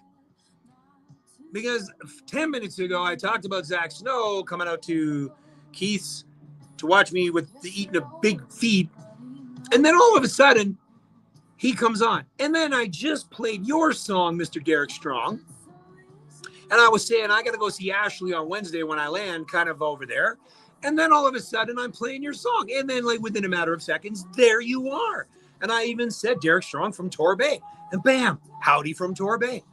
Because 10 minutes ago, I talked about Zach Snow coming out to Keith's to watch me with eating a big feed. And then all of a sudden, he comes on. And then I just played your song, Mr. Derek Strong. And I was saying, I got to go see Ashley on Wednesday when I land kind of over there. And then all of a sudden, I'm playing your song. And then like within a matter of seconds, there you are. And I even said Derek Strong from Torbay. And bam, howdy from Torbay.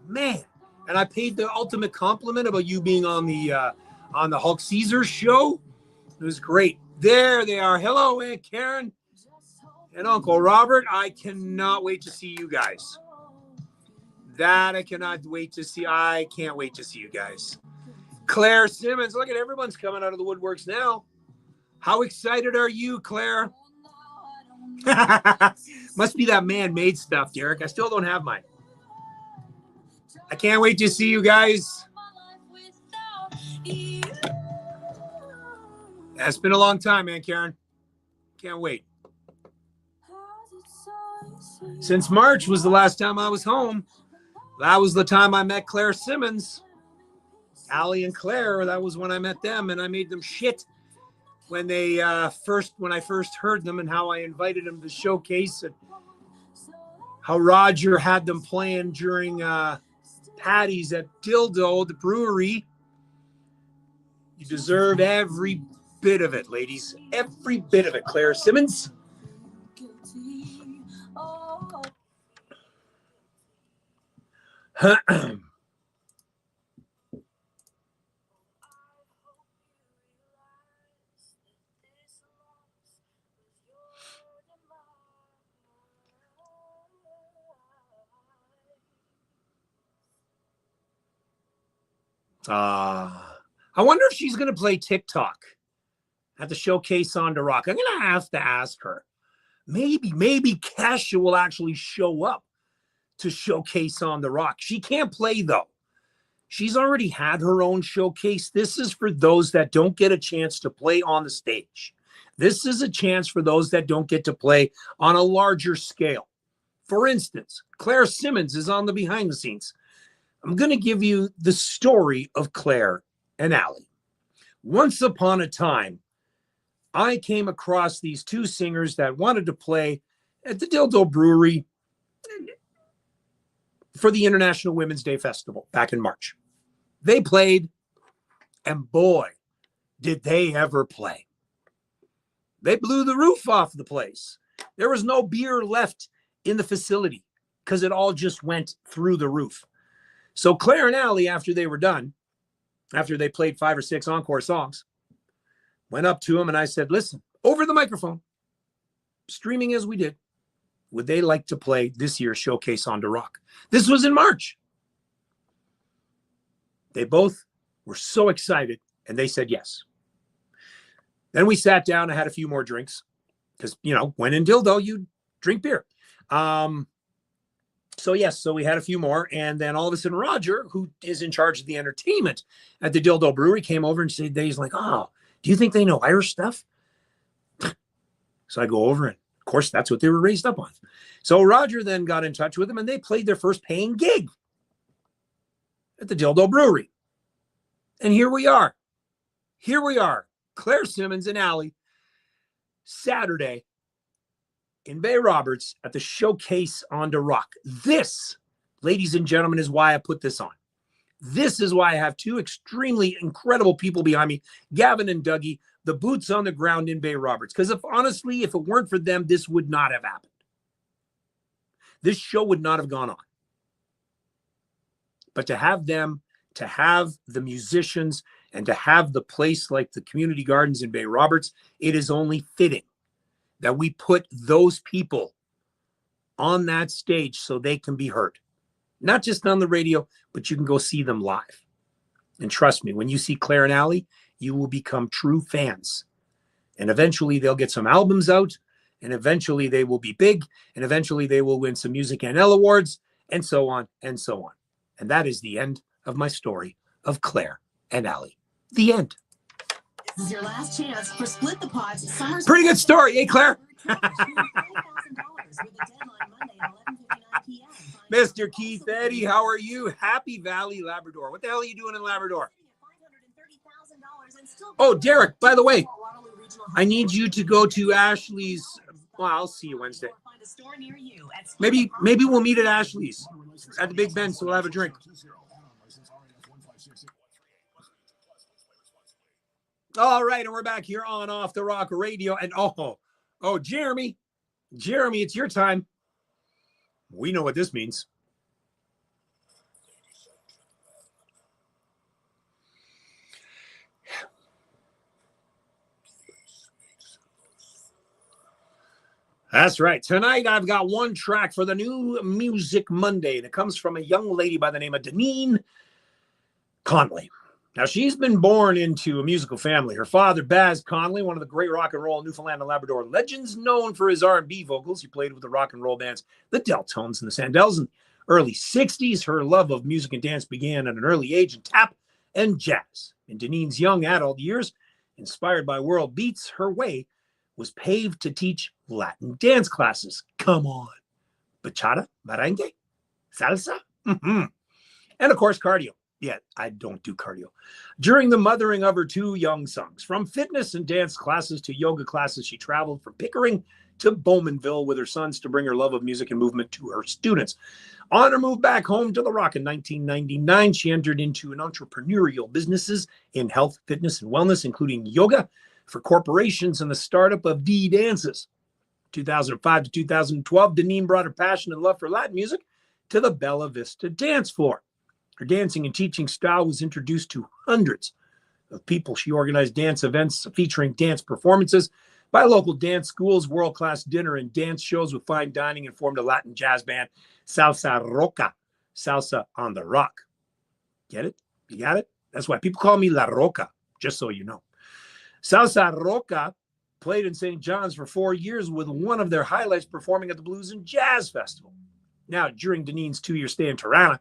Man. And I paid the ultimate compliment about you being on the Hulk Caesar show. It was great. There they are. Hello, Aunt Karen and Uncle Robert. I cannot wait to see you guys. That I cannot wait to see. I can't wait to see you guys. Claire Simmons. Look at everyone's coming out of the woodworks now. How excited are you, Claire? Must be that man-made stuff, Derek. I still don't have mine. I can't wait to see you guys. It's been a long time, man, Karen. Can't wait. Since March was the last time I was home. That was the time I met Claire Simmons. Allie and Claire, that was when I met them, and I made them shit when they when I first heard them, and how I invited them to the showcase, and how Roger had them playing during Patty's at Dildo, the brewery. You deserve every bit of it, ladies. Every bit of it, Claire Simmons. I wonder if she's going to play TikTok at the Showcase on the Rock. I'm going to have to ask her. Maybe Kesha will actually show up to Showcase on the Rock. She can't play, though. She's already had her own showcase. This is for those that don't get a chance to play on the stage. This is a chance for those that don't get to play on a larger scale. For instance, Claire Simmons is on the behind the scenes. I'm going to give you the story of Claire and Allie. Once upon a time, I came across these two singers that wanted to play at the Dildo Brewery for the International Women's Day Festival back in March. They played, and boy, did they ever play. They blew the roof off the place. There was no beer left in the facility because it all just went through the roof. So Claire and Allie, after they were done, after they played 5 or 6 encore songs, went up to them and I said, listen, over the microphone, streaming as we did, would they like to play this year's Showcase on the Rock? This was in March. They both were so excited and they said yes. Then we sat down and had a few more drinks because, when in Dildo, you drink beer. So we had a few more. And then all of a sudden, Roger, who is in charge of the entertainment at the Dildo Brewery, came over and said, he's like, oh, do you think they know Irish stuff? So I go over and, of course, that's what they were raised up on. So Roger then got in touch with them and they played their first paying gig at the Dildo Brewery. And here we are. Claire Simmons and Allie, Saturday in Bay Roberts at the Showcase on the Rock. This, ladies and gentlemen, is why I put this on. This is why I have two extremely incredible people behind me, Gavin and Dougie, the boots on the ground in Bay Roberts. Because if it weren't for them, this would not have happened. This show would not have gone on. But to have them, to have the musicians, and to have the place like the Community Gardens in Bay Roberts, it is only fitting that we put those people on that stage so they can be heard. Not just on the radio, but you can go see them live. And trust me, when you see Claire and Allie, you will become true fans. And eventually they'll get some albums out, and eventually they will be big, and eventually they will win some Music NL awards, and so on, and so on. And that is the end of my story of Claire and Allie. The end. This is your last chance for Split the Pods. Pretty good story, eh, Claire? Mr. Keith Eddy, how are you? Happy Valley, Labrador. What the hell are you doing in Labrador? Oh, Derek, by the way, I need you to go to Ashley's. Well, I'll see you Wednesday. Maybe we'll meet at Ashley's at the Big Ben, so we'll have a drink. All right, and we're back here on Off the Rock Radio. And Jeremy, it's your time. We know what this means. That's right. Tonight, I've got one track for the new Music Monday, and it comes from a young lady by the name of Deneen Connelly. Now, she's been born into a musical family. Her father, Baz Connelly, one of the great rock and roll Newfoundland and Labrador legends, known for his R&B vocals. He played with the rock and roll bands, the Deltones and the Sandells. In the early 60s, her love of music and dance began at an early age in tap and jazz. In Deneen's young adult years, inspired by world beats, her way was paved to teach Latin dance classes. Come on. Bachata, merengue, salsa, and of course, cardio. Yeah, I don't do cardio. During the mothering of her two young sons, from fitness and dance classes to yoga classes, she traveled from Pickering to Bowmanville with her sons to bring her love of music and movement to her students. On her move back home to the Rock in 1999, she entered into an entrepreneurial businesses in health, fitness, and wellness, including yoga for corporations and the startup of D Dances. 2005 to 2012, Deneen brought her passion and love for Latin music to the Bella Vista dance floor. Her dancing and teaching style was introduced to hundreds of people. She organized dance events featuring dance performances by local dance schools, world-class dinner and dance shows with fine dining, and formed a Latin jazz band, Salsa Roca, Salsa on the Rock. Get it? You got it? That's why people call me La Roca, just so you know. Salsa Roca played in St. John's for 4 years, with one of their highlights performing at the Blues and Jazz Festival. Now, during Deneen's 2-year stay in Tirana,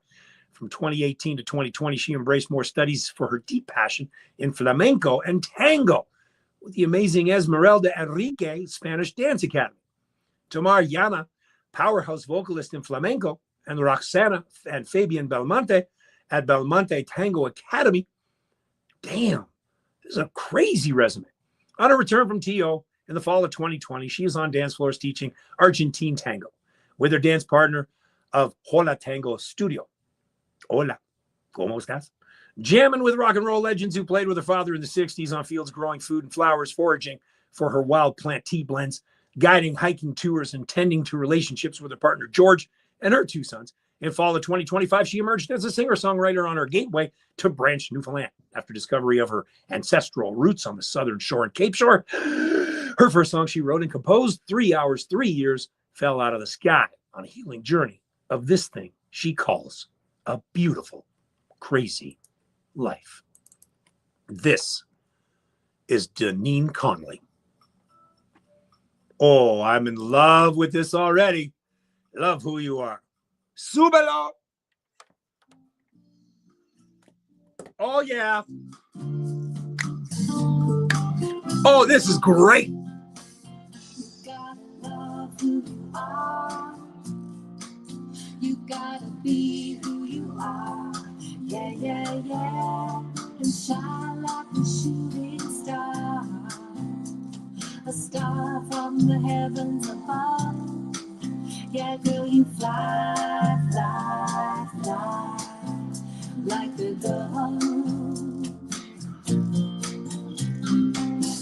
from 2018 to 2020, she embraced more studies for her deep passion in flamenco and tango with the amazing Esmeralda Enrique Spanish Dance Academy. Tamar Llana, powerhouse vocalist in flamenco, and Roxana and Fabian Belmonte at Belmonte Tango Academy. Damn, this is a crazy resume. On her return from TO in the fall of 2020, she is on dance floors teaching Argentine tango with her dance partner of Hola Tango Studio. Hola, ¿cómo estás? Jamming with rock and roll legends who played with her father in the 60s on fields growing food and flowers, foraging for her wild plant tea blends, guiding hiking tours, and tending to relationships with her partner George and her 2 sons. In fall of 2025, she emerged as a singer-songwriter on her gateway to Branch, Newfoundland. After discovery of her ancestral roots on the southern shore and Cape Shore, her first song she wrote and composed, 3 Hours, 3 Years, fell out of the sky on a healing journey of this thing she calls a beautiful, crazy life. This is Deneen Connelly. Oh, I'm in love with this already. Love who you are. Súbelo. Oh, yeah. Oh, this is great. You gotta be who you are. Yeah, yeah, yeah. And shine like a shooting star. A star from the heavens above. Yeah, girl, you fly, fly, fly like a dove.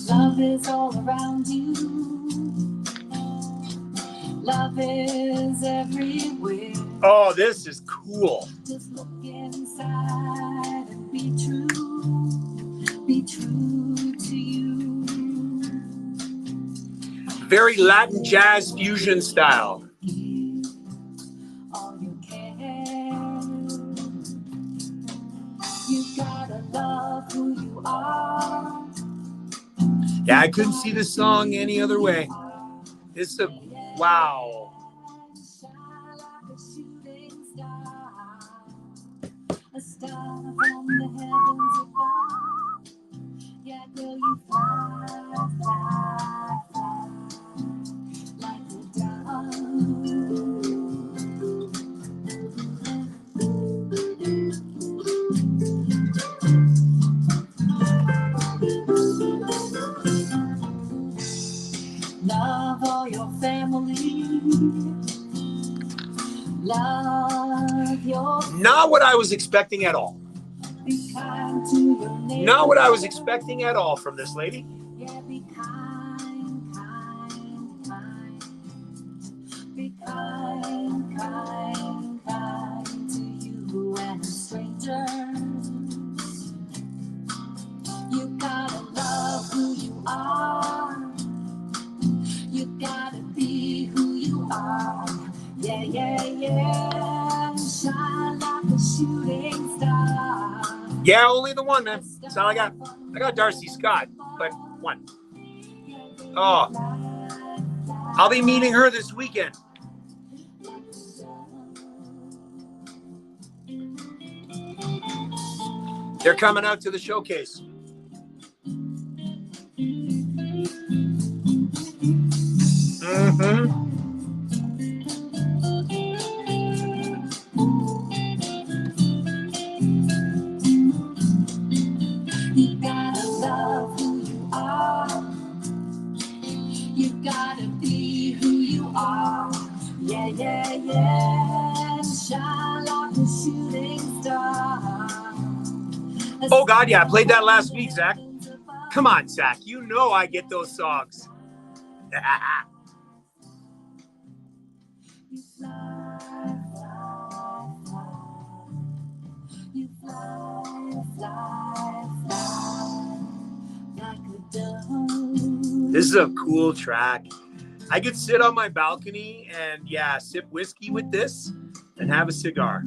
Love is all around you. Love is everywhere. Oh, this is cool. Just look inside and be true to you. Very Latin jazz fusion style. All you can. You gotta love who you are. Yeah, I couldn't see this song any other way. It's a wow. A star from the heavens above. Yeah, girl, you fly, fly, fly like a dove. Love all your family. Love your Not what I was expecting at all. Be kind to your neighbor. Not what I was expecting at all from this lady. Yeah, be kind, kind, kind. Be kind, kind, kind to you and strangers. You gotta love who you are. You gotta be who you are. Yeah, yeah, yeah. Shine like a shooting star. Yeah, only the one, man. That's all I got. I got Darcy Scott, but one. Oh, I'll be meeting her this weekend. They're coming out to the showcase. Mm-hmm. You gotta love who you are. You gotta be who you are. Yeah, yeah, yeah. Shine like a shooting star. Oh, God, yeah. I played that last week, Zach. Come on, Zach. You know I get those songs. You fly, fly, fly. You fly, fly, fly like a dove. This is a cool track. I could sit on my balcony and, yeah, sip whiskey with this and have a cigar.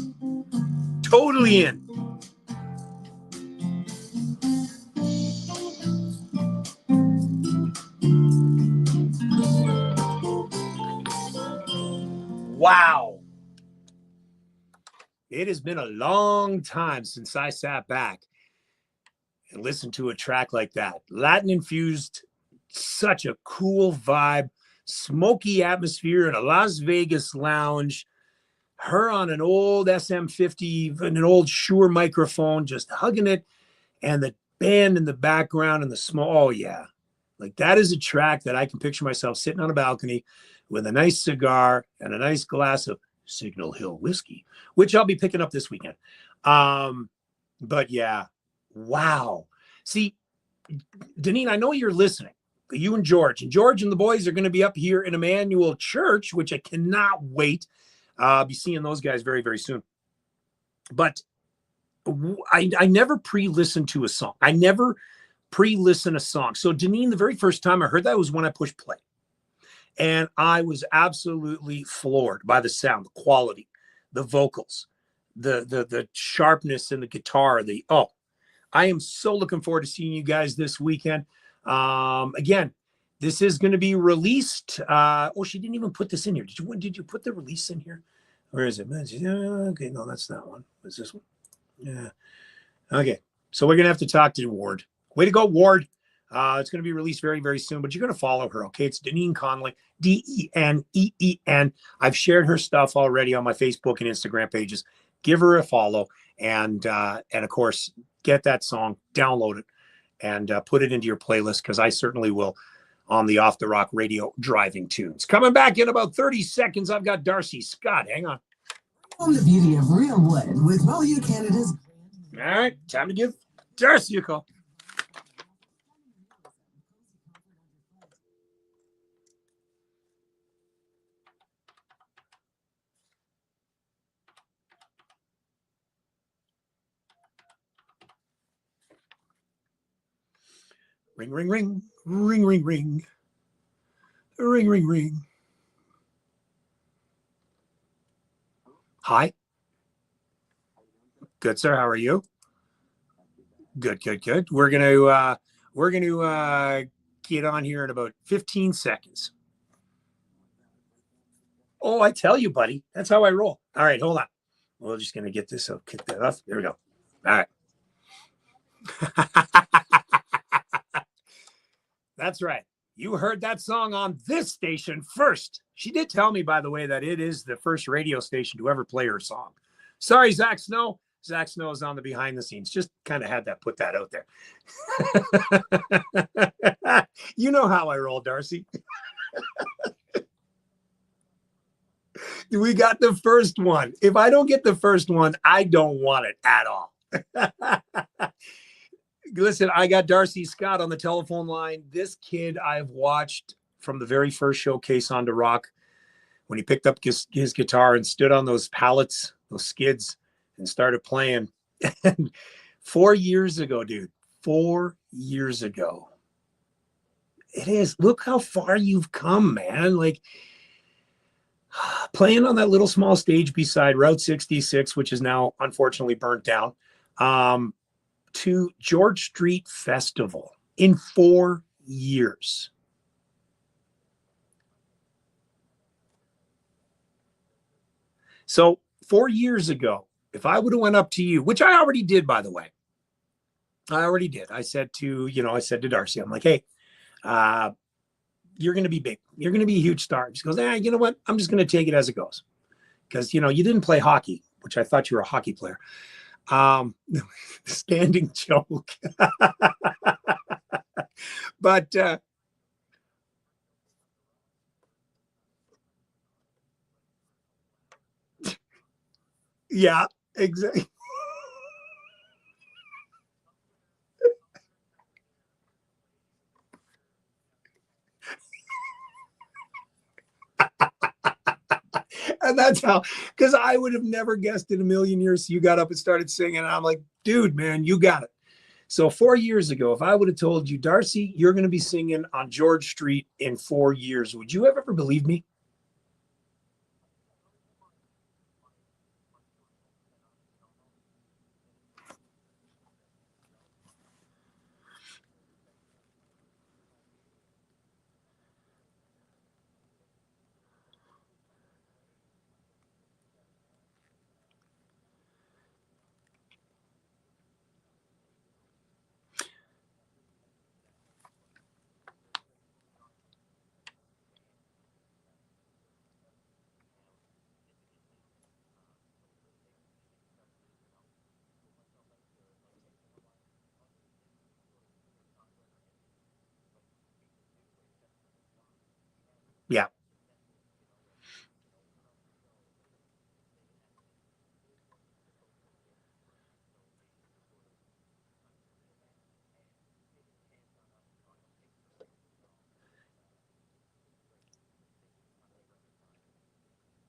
Totally in. Wow. It has been a long time since I sat back and listened to a track like that. Latin infused, such a cool vibe, smoky atmosphere in a Las Vegas lounge. Her on an old SM50 and an old Shure microphone, just hugging it, and the band in the background and the small. Oh, yeah. Like that is a track that I can picture myself sitting on a balcony with a nice cigar and a nice glass of Signal Hill whiskey, which I'll be picking up this weekend. But yeah, wow. See, Deneen, I know you're listening. You and George and the boys are going to be up here in Emmanuel Church, which I cannot wait. I'll be seeing those guys very, very soon. But I never pre-listen to a song. I never pre-listen a song. So Deneen, the very first time I heard that was when I pushed play. And I was absolutely floored by the sound, the quality, the vocals, the sharpness in the guitar. I am so looking forward to seeing you guys this weekend. Again, this is going to be released. She didn't even put this in here. Did you put the release in here? Where is it? Okay, no, that's that one. What's this one? Yeah. Okay. So we're going to have to talk to Ward. Way to go, Ward. It's going to be released very, very soon, but you're going to follow her, okay? It's Deneen Connelly, Deneen. I've shared her stuff already on my Facebook and Instagram pages. Give her a follow, and of course, get that song, download it, and put it into your playlist, because I certainly will on the Off the Rock Radio driving tunes. Coming back in about 30 seconds, I've got Darcy Scott. Hang on. On the beauty of real wood with Value Canada's. All right, time to give Darcy a call. Ring, ring, ring, ring, ring, ring, ring, ring, ring. Hi. Good, sir. How are you? Good, good, good. We're gonna get on here in about 15 seconds. Oh, I tell you, buddy, that's how I roll. All right, hold on. We're just gonna get this. I'll kick that off. There we go. All right. That's right. You heard that song on this station first. She did tell me, by the way, that it is the first radio station to ever play her song. Sorry, Zach Snow. Zach Snow is on the behind the scenes. Just kind of had that, put that out there. You know how I roll, Darcy. We got the first one. If I don't get the first one, I don't want it at all. Listen, I got Darcy Scott on the telephone line. This kid I've watched from the very first showcase on The Rock, when he picked up his guitar and stood on those pallets, those skids, and started playing. And 4 years ago, dude, 4 years ago. It is. Look how far you've come, man. Like, playing on that little small stage beside Route 66, which is now unfortunately burnt down, to George Street Festival in 4 years. So 4 years ago, if I would have went up to you, which I already did, by the way, I already did. I said to Darcy, I'm like, hey, you're going to be big. You're going to be a huge star. She goes, you know what? I'm just going to take it as it goes. Because, you didn't play hockey, which I thought you were a hockey player. Standing joke. But yeah, exactly. And that's how, because I would have never guessed in a million years. You got up and started singing, and I'm like, dude, man, you got it. So 4 years ago, if I would have told you, Darcy, you're going to be singing on George Street in 4 years, would you have ever believed me?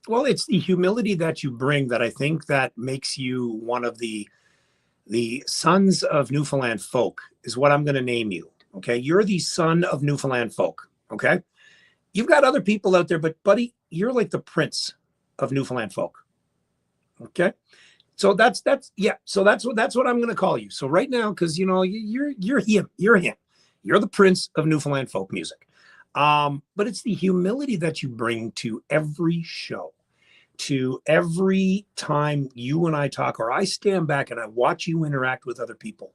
Well, it's the humility that you bring that I think that makes you one of the sons of Newfoundland folk is what I'm going to name you. Okay. You're the son of Newfoundland folk. Okay. You've got other people out there, but buddy, you're like the prince of Newfoundland folk. Okay. So that's what I'm going to call you. So right now, because you're him, you're the prince of Newfoundland folk music. But it's the humility that you bring to every show, to every time you and I talk, or I stand back and I watch you interact with other people.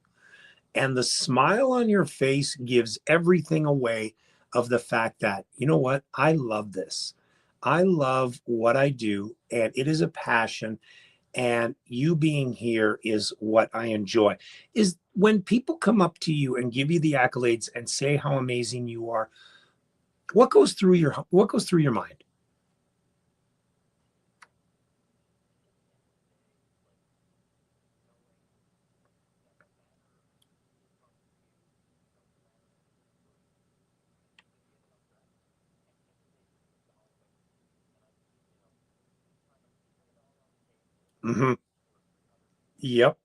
And the smile on your face gives everything away of the fact that, you know what? I love this. I love what I do, and it is a passion. And you being here is what I enjoy. Is when people come up to you and give you the accolades and say how amazing you are, what goes through your mind? Mm-hmm. Yep.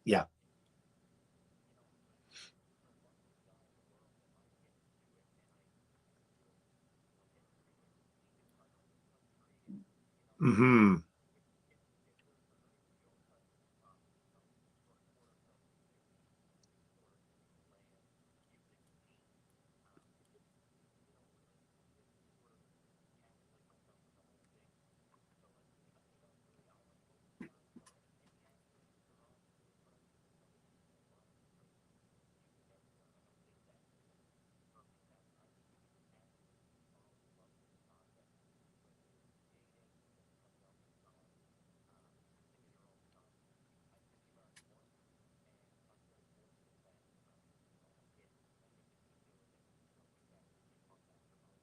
Yeah. Mm-hmm.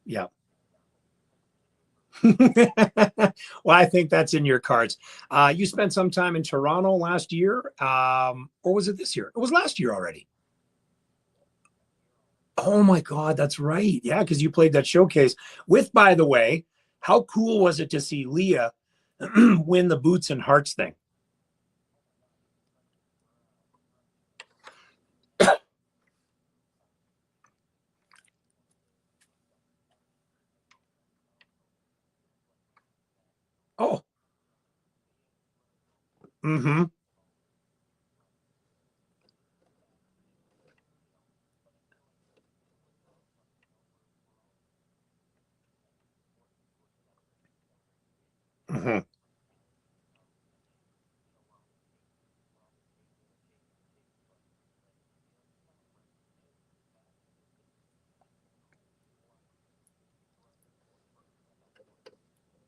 Yeah. Well, I think that's in your cards. You spent some time in Toronto last year, or was it this year? It was last year already. Oh my God, that's right. Yeah, because you played that showcase with, by the way, how cool was it to see Leah win the Boots and Hearts thing? Oh, mm-hmm. Mm-hmm.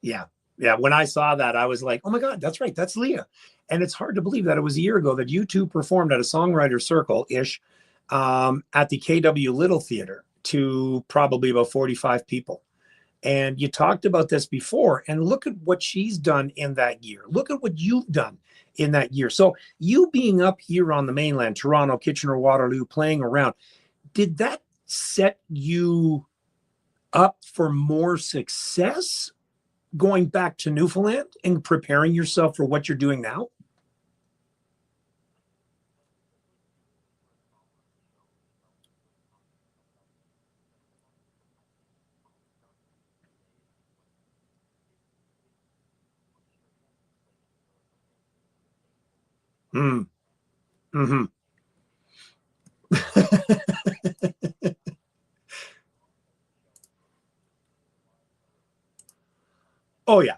Yeah. Yeah. When I saw that, I was like, oh my God, that's right. That's Leah. And it's hard to believe that it was a year ago that you two performed at a songwriter circle ish at the KW Little Theater to probably about 45 people. And you talked about this before, and look at what she's done in that year. Look at what you've done in that year. So, you being up here on the mainland, Toronto, Kitchener, Waterloo, playing around, did that set you up for more success going back to Newfoundland and preparing yourself for what you're doing now? Mm, hmm. Oh, yeah.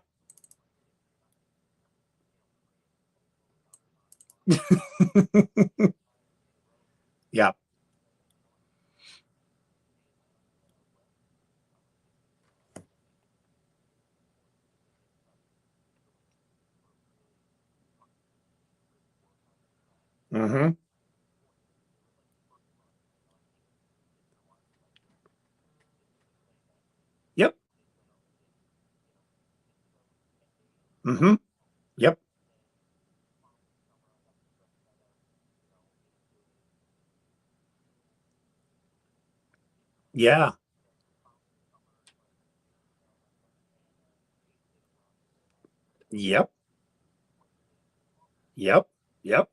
Yeah. Hmm. Yep. Mm-hmm. Yep. Yeah. Yep. Yep. Yep.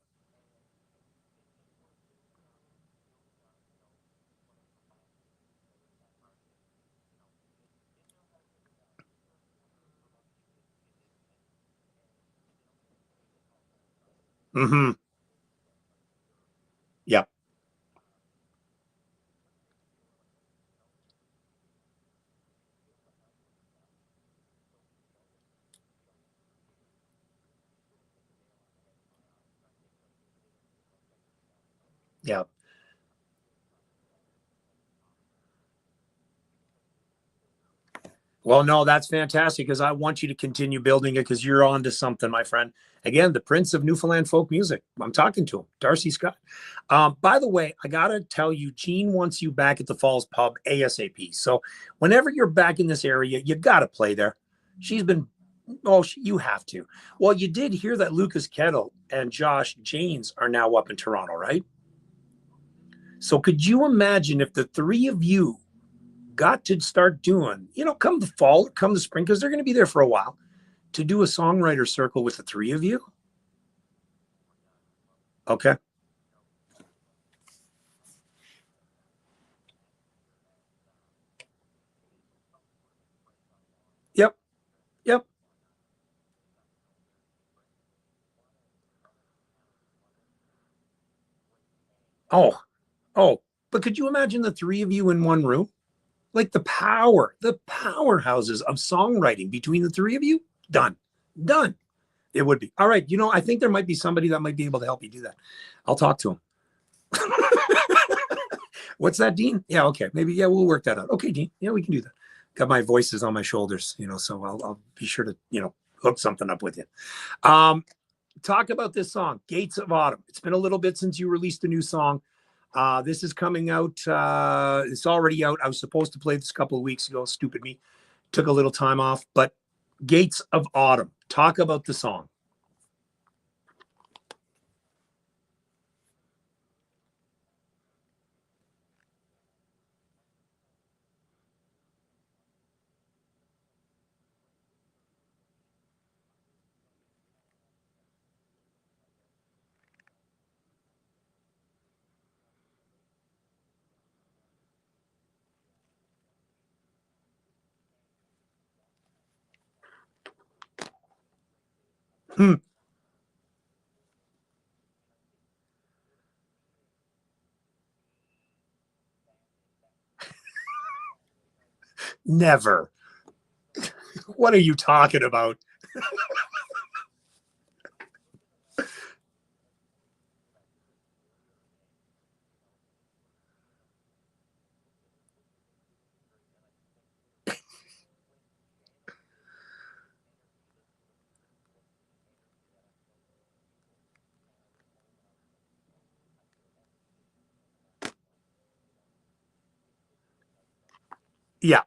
Mm-hmm. Yep. Yep. Well, no, that's fantastic because I want you to continue building it because you're on to something, my friend. Again, the Prince of Newfoundland folk music. I'm talking to him, Darcy Scott. By the way, I got to tell you, Gene wants you back at the Falls Pub ASAP. So whenever you're back in this area, you got to play there. She's been, you have to. Well, you did hear that Lucas Kettle and Josh Janes are now up in Toronto, right? So could you imagine if the three of you got to start doing, come the fall, come the spring, because they're going to be there for a while, to do a songwriter circle with the three of you? Okay. Yep. Yep. Oh, but could you imagine the three of you in one room? Like the powerhouses of songwriting between the three of you? Done. Done. It would be. All right. I think there might be somebody that might be able to help you do that. I'll talk to him. What's that, Dean? Yeah, okay. Maybe, yeah, we'll work that out. Okay, Dean. Yeah, we can do that. Got my voices on my shoulders, so I'll be sure to, hook something up with you. Talk about this song, Gates of Autumn. It's been a little bit since you released a new song. This is coming out. It's already out. I was supposed to play this a couple of weeks ago. Stupid me. Took a little time off, but Gates of Autumn. Talk about the song. Hmm. Never. What are you talking about? Yeah.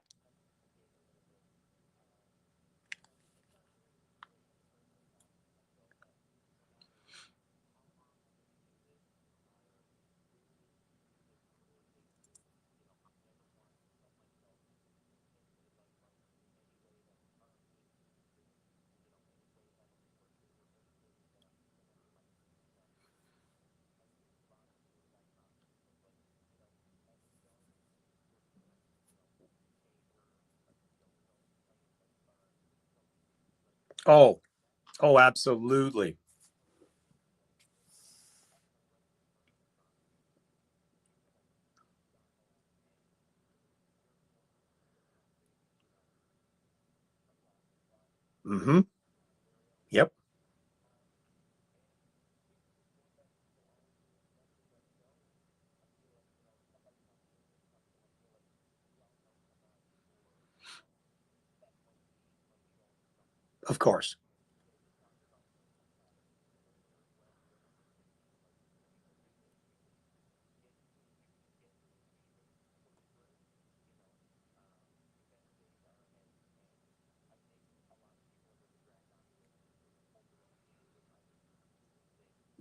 Oh, absolutely. Mm-hmm. Yep. Of course.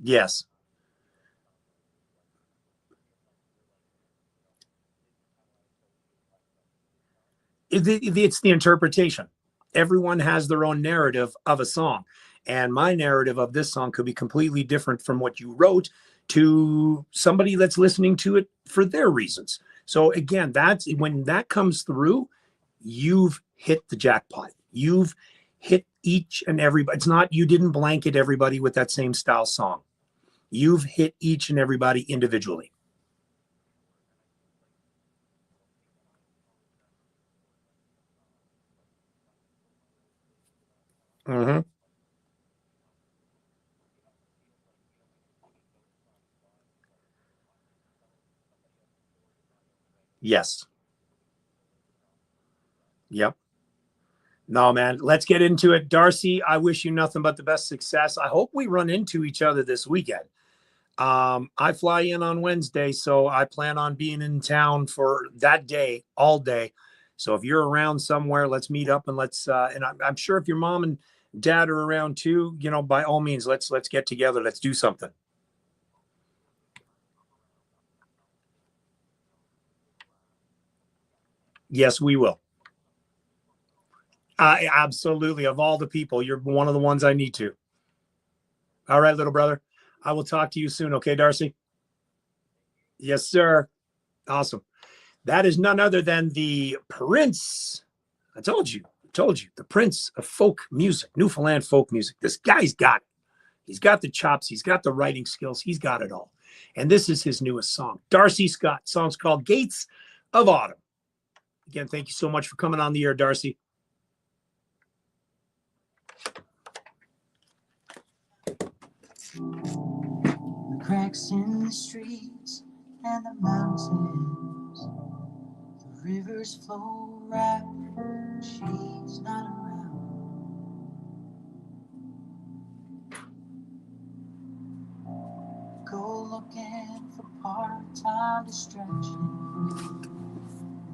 Yes. It's the interpretation. Everyone has their own narrative of a song. And my narrative of this song could be completely different from what you wrote to somebody that's listening to it for their reasons. So again, that's when that comes through, you've hit the jackpot. You've hit each and everybody. It's not, you didn't blanket everybody with that same style song. You've hit each and everybody individually. Mm-hmm. Yes. Yep. No, man, let's get into it. Darcy, I wish you nothing but the best success. I hope we run into each other this weekend. I fly in on Wednesday, so I plan on being in town for that day, all day. So if you're around somewhere, let's meet up and let's, and I'm sure if your mom and dad are around too, you know, by all means, let's get together. Let's do something. Yes, we will. Absolutely. Of all the people, you're one of the ones I need to. All right, little brother. I will talk to you soon. Okay, Darcy? Yes, sir. Awesome. That is none other than the Prince. I told you, the Prince of folk music, Newfoundland folk music. This guy's got it. He's got the chops. He's got the writing skills. He's got it all. And this is his newest song, Darcy Scott. Song's called Gates of Autumn. Again, thank you so much for coming on the air, Darcy. The cracks in the streets and the mountains, the rivers flow rapid, she's not around. Go looking for part-time distraction.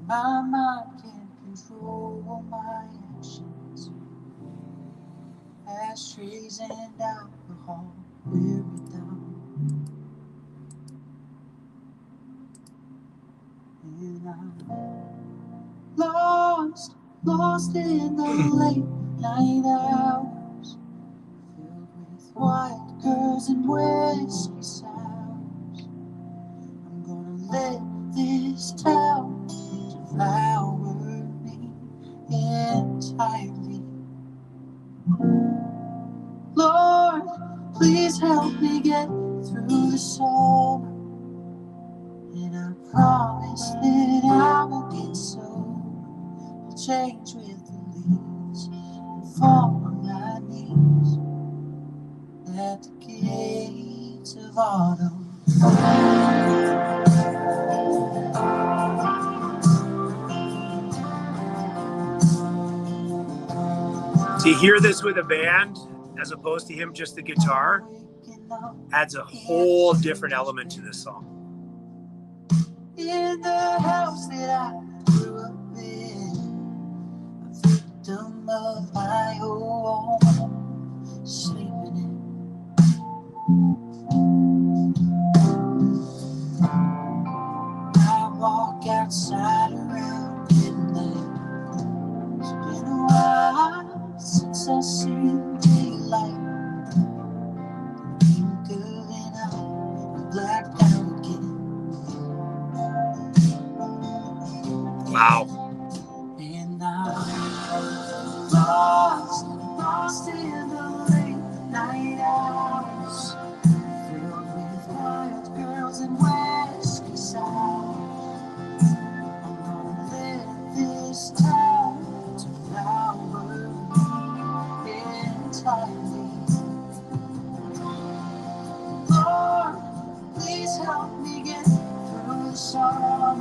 My mind can't control my actions. Ashtrays and alcohol wear me down. And I'm lost in the late night hours, filled with white girls and whiskey sours. I'm gonna let this town devour me entirely. Lord, please help me get through the summer, and I promise that I will get sober. I'll change with the leaves and fall on my knees at the gates of autumn. To hear this with a band, as opposed to him just the guitar, adds a whole different element to this song. In the house that I grew up in, a victim of my own sleeping in. I walk outside around midnight. It's been a while since I've seen daylight. Think of it now, I'm blacked out again. Wow. And I'm lost in the late night hours, filled with wild girls and whiskey sours. I'm gonna let this town devour me entirely. Lord, please help me get through the summer,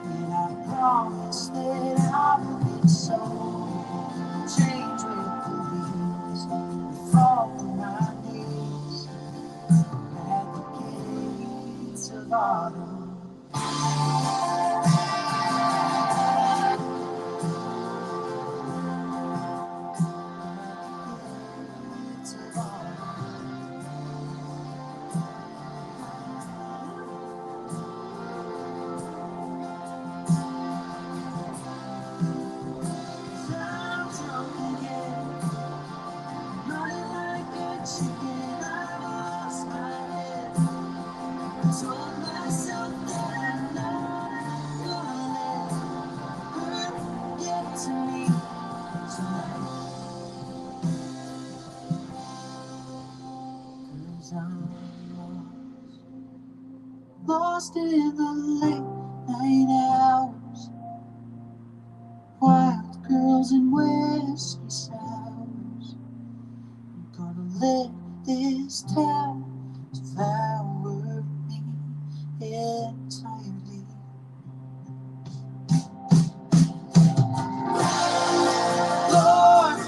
and I lost in the late night hours. Wild girls and whiskey sours. I'm gonna let this town devour me entirely. Lord,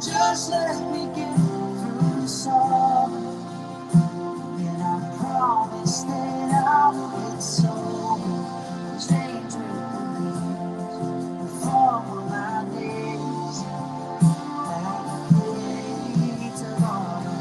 just let me get through the summer, and I promise that I will get sober. Strange with the leaves and fall on my days at the gates of autumn.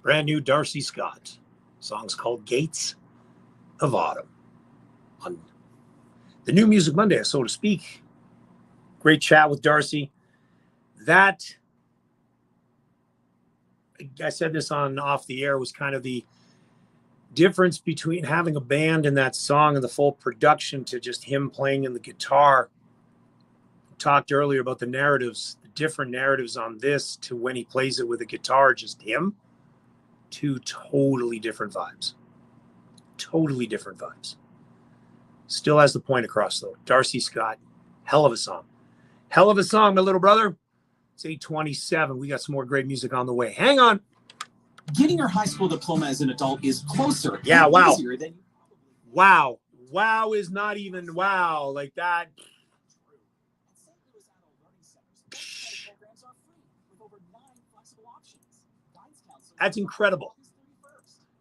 Brand new Darcy Scott. Song's called Gates of Autumn. On the New Music Monday, so to speak. Great chat with Darcy. That, I said this on Off the Air, was kind of the difference between having a band and that song and the full production to just him playing in the guitar. Talked earlier about the narratives, the different narratives on this to when he plays it with a guitar, just him. Two totally different vibes. Totally different vibes. Still has the point across, though. Darcy Scott, hell of a song. Hell of a song, my little brother. It's 8:27. We got some more great music on the way. Hang on. Getting your high school diploma as an adult is closer. Yeah, and wow. easier than Wow. Wow is not even wow. Like that. That's incredible.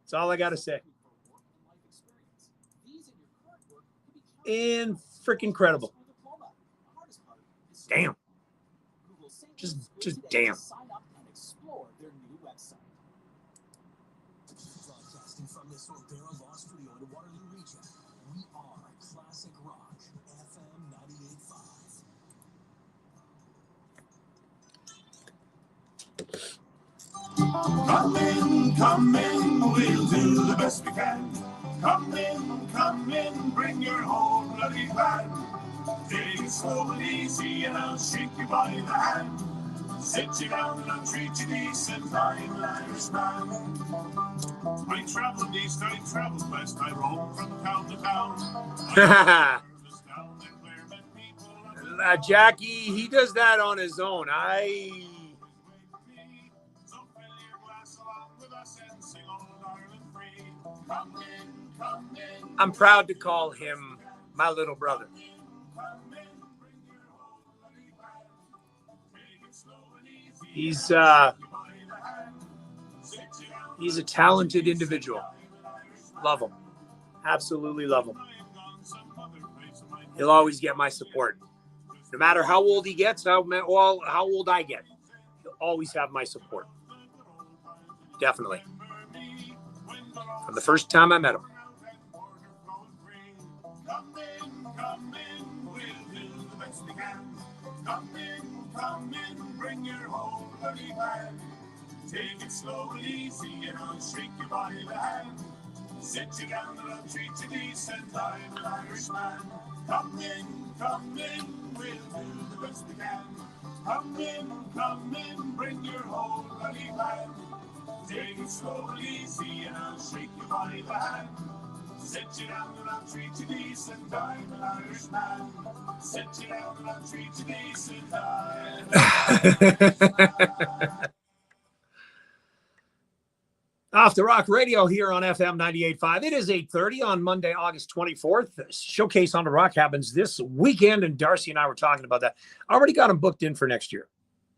That's all I got to say. And freaking incredible. Damn. Just damn. Broadcasting from this O'Dara Law Studio in Waterloo region, we are Classic Rock, FM 98.5. Come in, we'll do the best we can. Come in, bring your whole bloody band. Take it slow and easy and I'll shake you by the hand. Sit you down and I'll treat you decent, I'm an Irishman. I traveled east, I traveled west, I roamed from town to town. Jackie, he does that on his own. I'm proud to call him my little brother. He's a talented individual. Love him. Absolutely love him. He'll always get my support. No matter how old he gets, how old I get, he'll always have my support. Definitely. From the first time I met him. Come in, bring your whole bloody band. Take it slow and easy and I'll shake you by the hand. Sit you down and I'll treat you decent, I'm an Irishman. Come in, we'll do the best we can. Come in, bring your whole bloody band. Take it slow and easy and I'll shake you by the hand. Sit you down and I'll treat you decent, I'm an Irishman. Sit you down and I'll treat you decent, I'm an Irishman. Off the Rock Radio here on FM 98.5. It is 8:30 on Monday, August 24th. The Showcase on the Rock happens this weekend, and Darcy and I were talking about that. I already got him booked in for next year.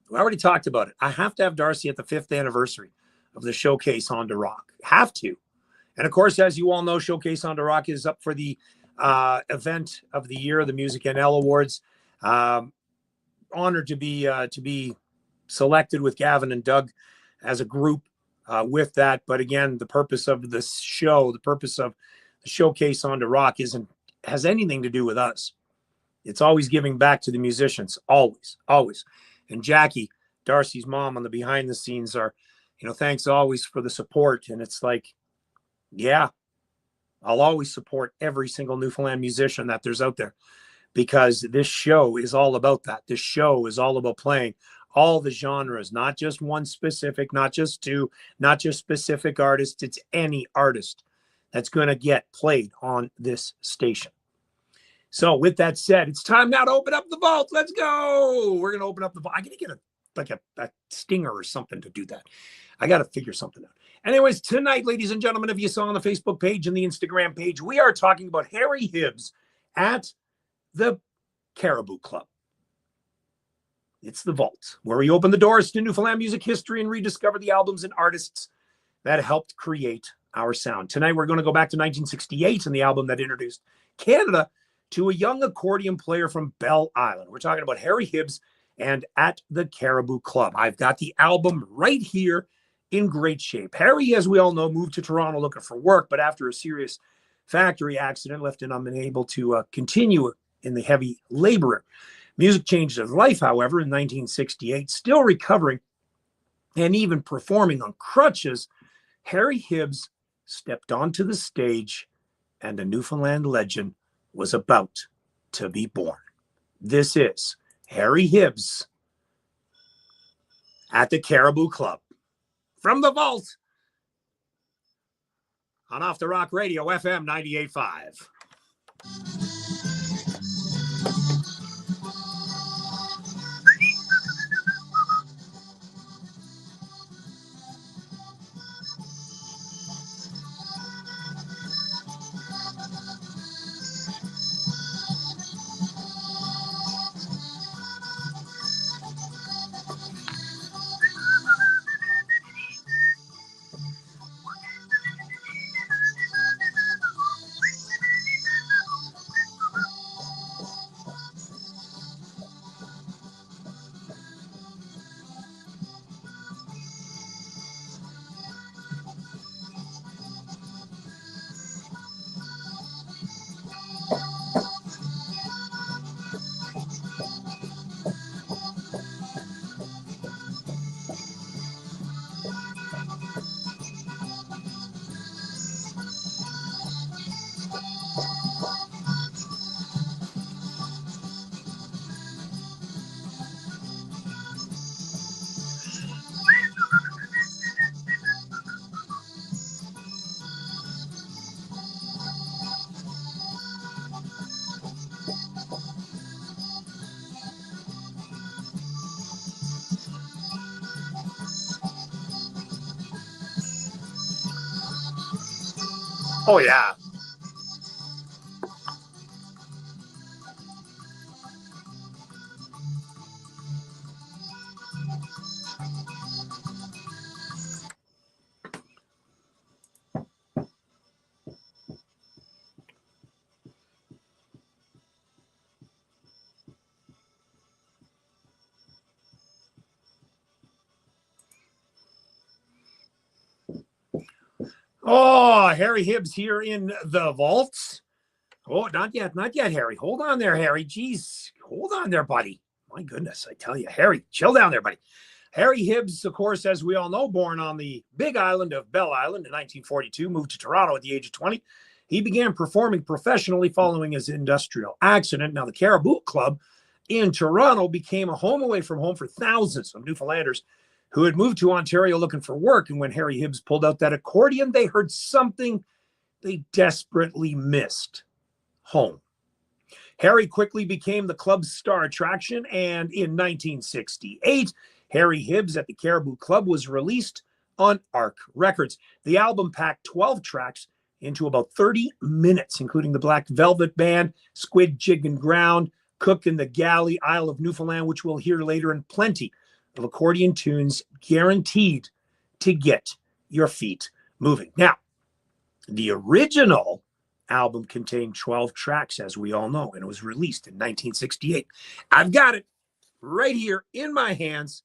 We already talked about it. I have to have Darcy at the 5th anniversary of the Showcase on the Rock. Have to. And of course, as you all know, Showcase on the Rock is up for the event of the year, the Music NL Awards. Honored to be selected with Gavin and Doug as a group with that. But again, the purpose of this show, the purpose of the Showcase on the Rock has anything to do with us. It's always giving back to the musicians, always. And Jackie, Darcy's mom, on the behind the scenes are, thanks always for the support. And it's like, yeah, I'll always support every single Newfoundland musician that there's out there, because this show is all about that. This show is all about playing all the genres, not just one specific, not just two, not just specific artists. It's any artist that's going to get played on this station. So with that said, it's time now to open up the vault. Let's go. We're going to open up the vault. I got to get a stinger or something to do that. I got to figure something out. Anyways, tonight, ladies and gentlemen, if you saw on the Facebook page and the Instagram page, we are talking about Harry Hibbs at the Caribou Club. It's the vault, where we open the doors to Newfoundland music history and rediscover the albums and artists that helped create our sound. Tonight, we're going to go back to 1968 and the album that introduced Canada to a young accordion player from Bell Island. We're talking about Harry Hibbs and At the Caribou Club. I've got the album right here in great shape. Harry, as we all know, moved to Toronto looking for work, but after a serious factory accident left him unable to continue in the heavy labor. Music changed his life, however, in 1968. Still recovering and even performing on crutches, Harry Hibbs stepped onto the stage and a Newfoundland legend was about to be born. This is Harry Hibbs at the Caribou Club. From the vault on Off the Rock Radio, FM 98.5. Oh, yeah. Oh, Harry Hibbs here in the vaults. Oh, not yet, Harry. Hold on there, Harry. Jeez, hold on there, buddy. My goodness, I tell you, Harry, chill down there, buddy. Harry Hibbs, of course, as we all know, born on the big island of Bell Island in 1942, moved to Toronto at the age of 20. He began performing professionally following his industrial accident. Now, the Caribou Club in Toronto became a home away from home for thousands of Newfoundlanders who had moved to Ontario looking for work. And when Harry Hibbs pulled out that accordion, they heard something they desperately missed: home. Harry quickly became the club's star attraction, and in 1968, Harry Hibbs at the Caribou Club was released on Arc Records. The album packed 12 tracks into about 30 minutes, including the Black Velvet Band, Squid Jig and Ground, Cook and the Galley, Isle of Newfoundland, which we'll hear later, and plenty of accordion tunes guaranteed to get your feet moving. Now, The original album contained 12 tracks, as we all know, and it was released in 1968. I've got it right here in my hands.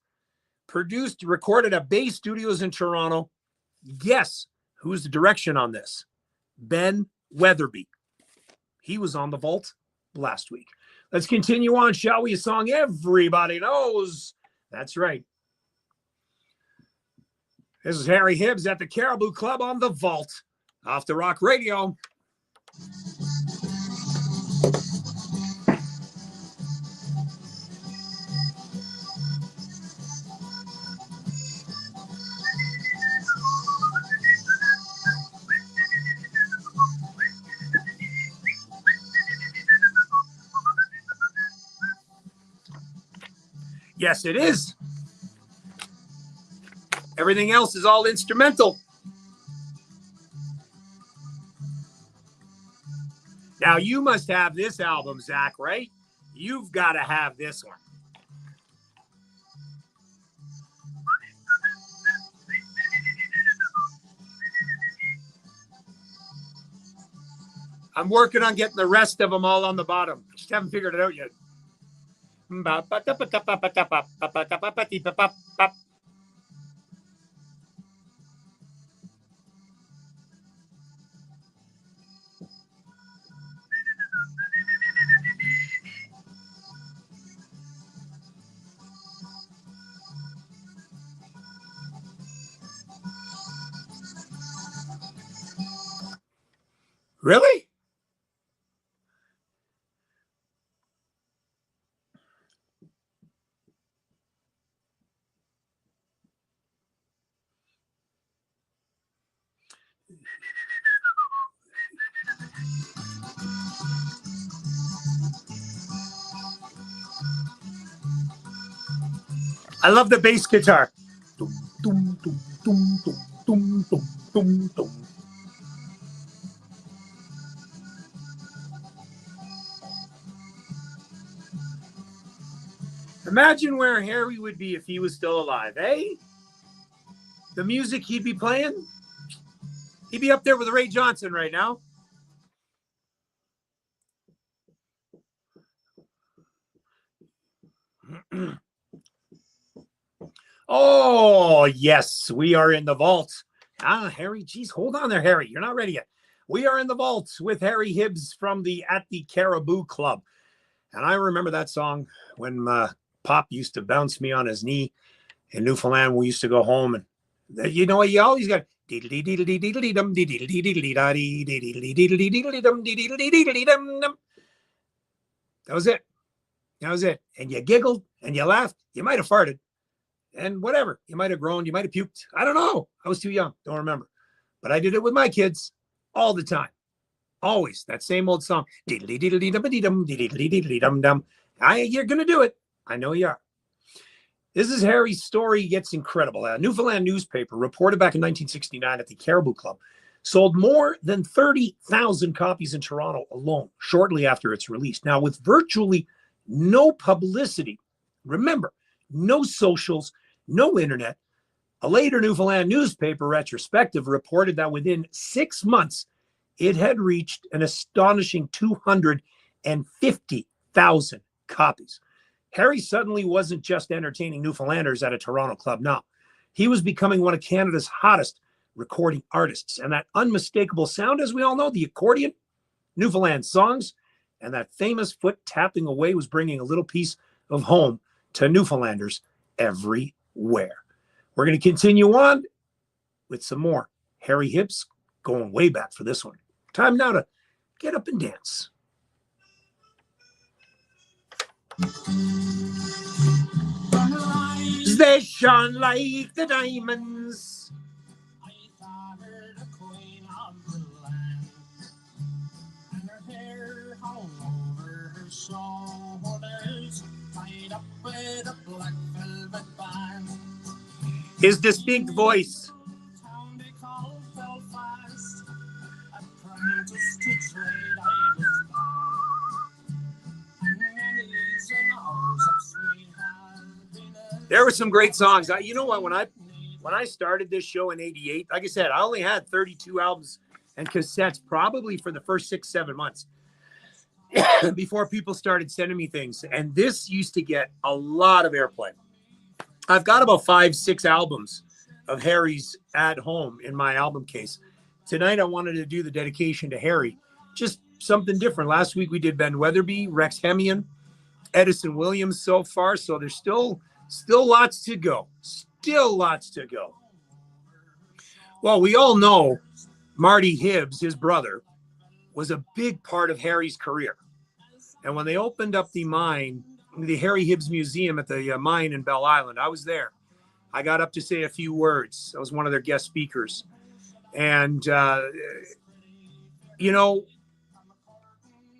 Produced, recorded at Bay Studios in Toronto. Guess who's the direction on this? Ben Weatherby. He was on the vault last week. Let's continue on, shall we? A song everybody knows. That's right. This is Harry Hibbs at the Caribou Club on the vault. Off the Rock Radio. Yes, it is. Everything else is all instrumental. Now, you must have this album, Zach, right? You've got to have this one. I'm working on getting the rest of them all on the bottom. Just haven't figured it out yet. Really? I love the bass guitar. Imagine where Harry would be if he was still alive, eh? The music he'd be playing? He'd be up there with Ray Johnson right now. Oh, yes, we are in the vault. Harry, geez, hold on there, Harry. You're not ready yet. We are in the vault with Harry Hibbs from the At The Caribou Club. And I remember that song when Pop used to bounce me on his knee in Newfoundland. We used to go home and, you know, you always got... That was it. That was it. And you giggled and you laughed. You might have farted. And whatever. You might have groaned. You might have puked. I don't know. I was too young. Don't remember. But I did it with my kids all the time. Always. That same old song. You're going to do it. I know you are. This is Harry's story. Gets incredible. A Newfoundland newspaper reported back in 1969 at the Caribou Club sold more than 30,000 copies in Toronto alone shortly after its release. Now, with virtually no publicity, remember, no socials, no internet, a later Newfoundland newspaper retrospective reported that within 6 months, it had reached an astonishing 250,000 copies. Harry suddenly wasn't just entertaining Newfoundlanders at a Toronto club. No, he was becoming one of Canada's hottest recording artists. And that unmistakable sound, as we all know, the accordion, Newfoundland songs, and that famous foot tapping away was bringing a little piece of home to Newfoundlanders everywhere. We're going to continue on with some more Harry Hibbs, going way back for this one. Time now to get up and dance. They shone like the diamonds. I thought her the queen of the land, and her hair hung over her shoulders, tied up with a black velvet band. His distinct voice. Town they call Belfast, apprentice to trade I was bound, and many's an hours of sweet happiness. There were some great songs. You know what? When I started this show in '88, like I said, I only had 32 albums and cassettes probably for the first 6-7 months before people started sending me things. And this used to get a lot of airplay. I've got about 5-6 albums of Harry's at home in my album case. Tonight, I wanted to do the dedication to Harry. Just something different. Last week, we did Ben Weatherby, Rex Hemian, Edison Williams so far. So there's still lots to go. Still lots to go. Well, we all know Marty Hibbs, his brother, was a big part of Harry's career. And when they opened up the mine, the Harry Hibbs Museum at the mine in Bell Island, I was there. I got up to say a few words. I was one of their guest speakers. And,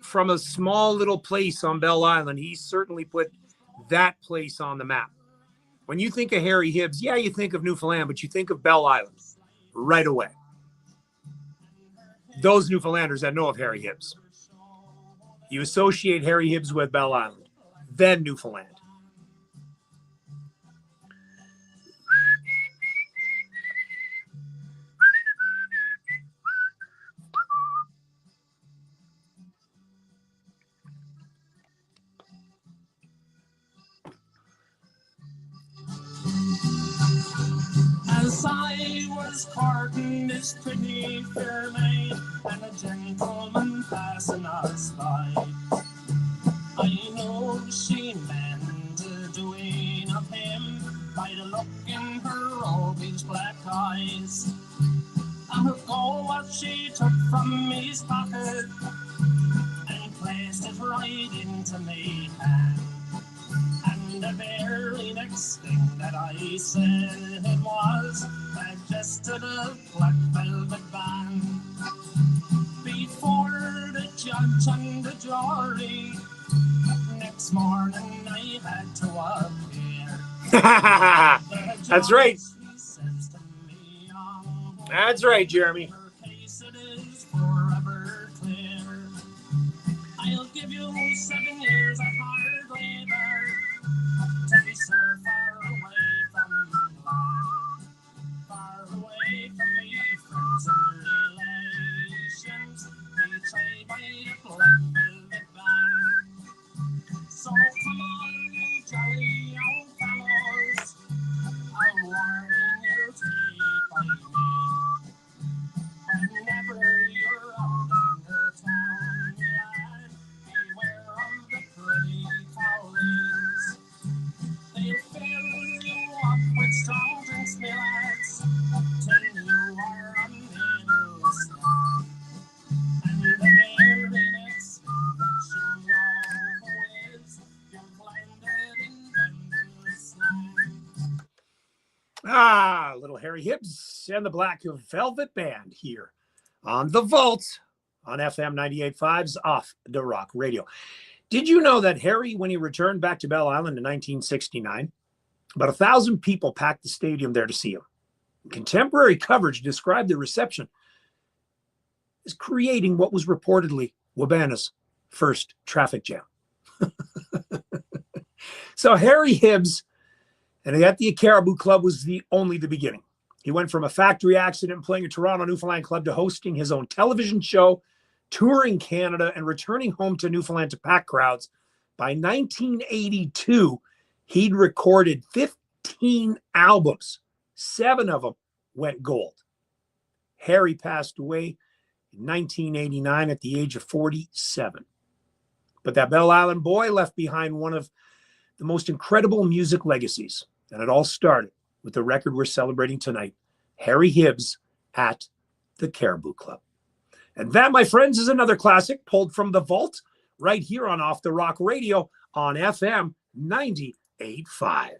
from a small little place on Bell Island, he certainly put that place on the map. When you think of Harry Hibbs, yeah, you think of Newfoundland, but you think of Bell Island right away. Those Newfoundlanders that know of Harry Hibbs. You associate Harry Hibbs with Bell Island, then Newfoundland. As I was courting this pretty fair maid, and a gentleman passing us by, I know she meant doing of him by the look in her roguish black eyes. And her gold what she took from his pocket and placed it right into me hand. And the very next thing that I said was just to the black velvet band. Before the judge and the jury, next morning I had to appear. That's right. That's right, Jeremy. Her case it is forever clear. I'll give you 7 years of hard labor to be so far away from land, far away from me friends and relations, betrayed by the black velvet band. So come on, you jolly old fellows, I'll warn you take by me. Whenever you're out in the town, lad, beware of the pretty cowlings. They'll fill you up with strong drinks, me lads, till you are a middle snack. And the very next thing that you know is you've landed in Brendan's land. Little Harry Hibbs and the Black Velvet Band here on The Vault on FM 98.5's Off the Rock Radio. Did you know that Harry, when he returned back to Bell Island in 1969, about 1,000 people packed the stadium there to see him? Contemporary coverage described the reception as creating what was reportedly Wabana's first traffic jam. So Harry Hibbs and At The Caribou Club was only the beginning. He went from a factory accident playing a Toronto Newfoundland club to hosting his own television show, touring Canada, and returning home to Newfoundland to pack crowds. By 1982, he'd recorded 15 albums. 7 of them went gold. Harry passed away in 1989 at the age of 47. But that Bell Island boy left behind one of the most incredible music legacies. And it all started with the record we're celebrating tonight, Harry Hibbs at the Caribou Club. And that, my friends, is another classic pulled from the vault right here on Off the Rock Radio on FM 98.5.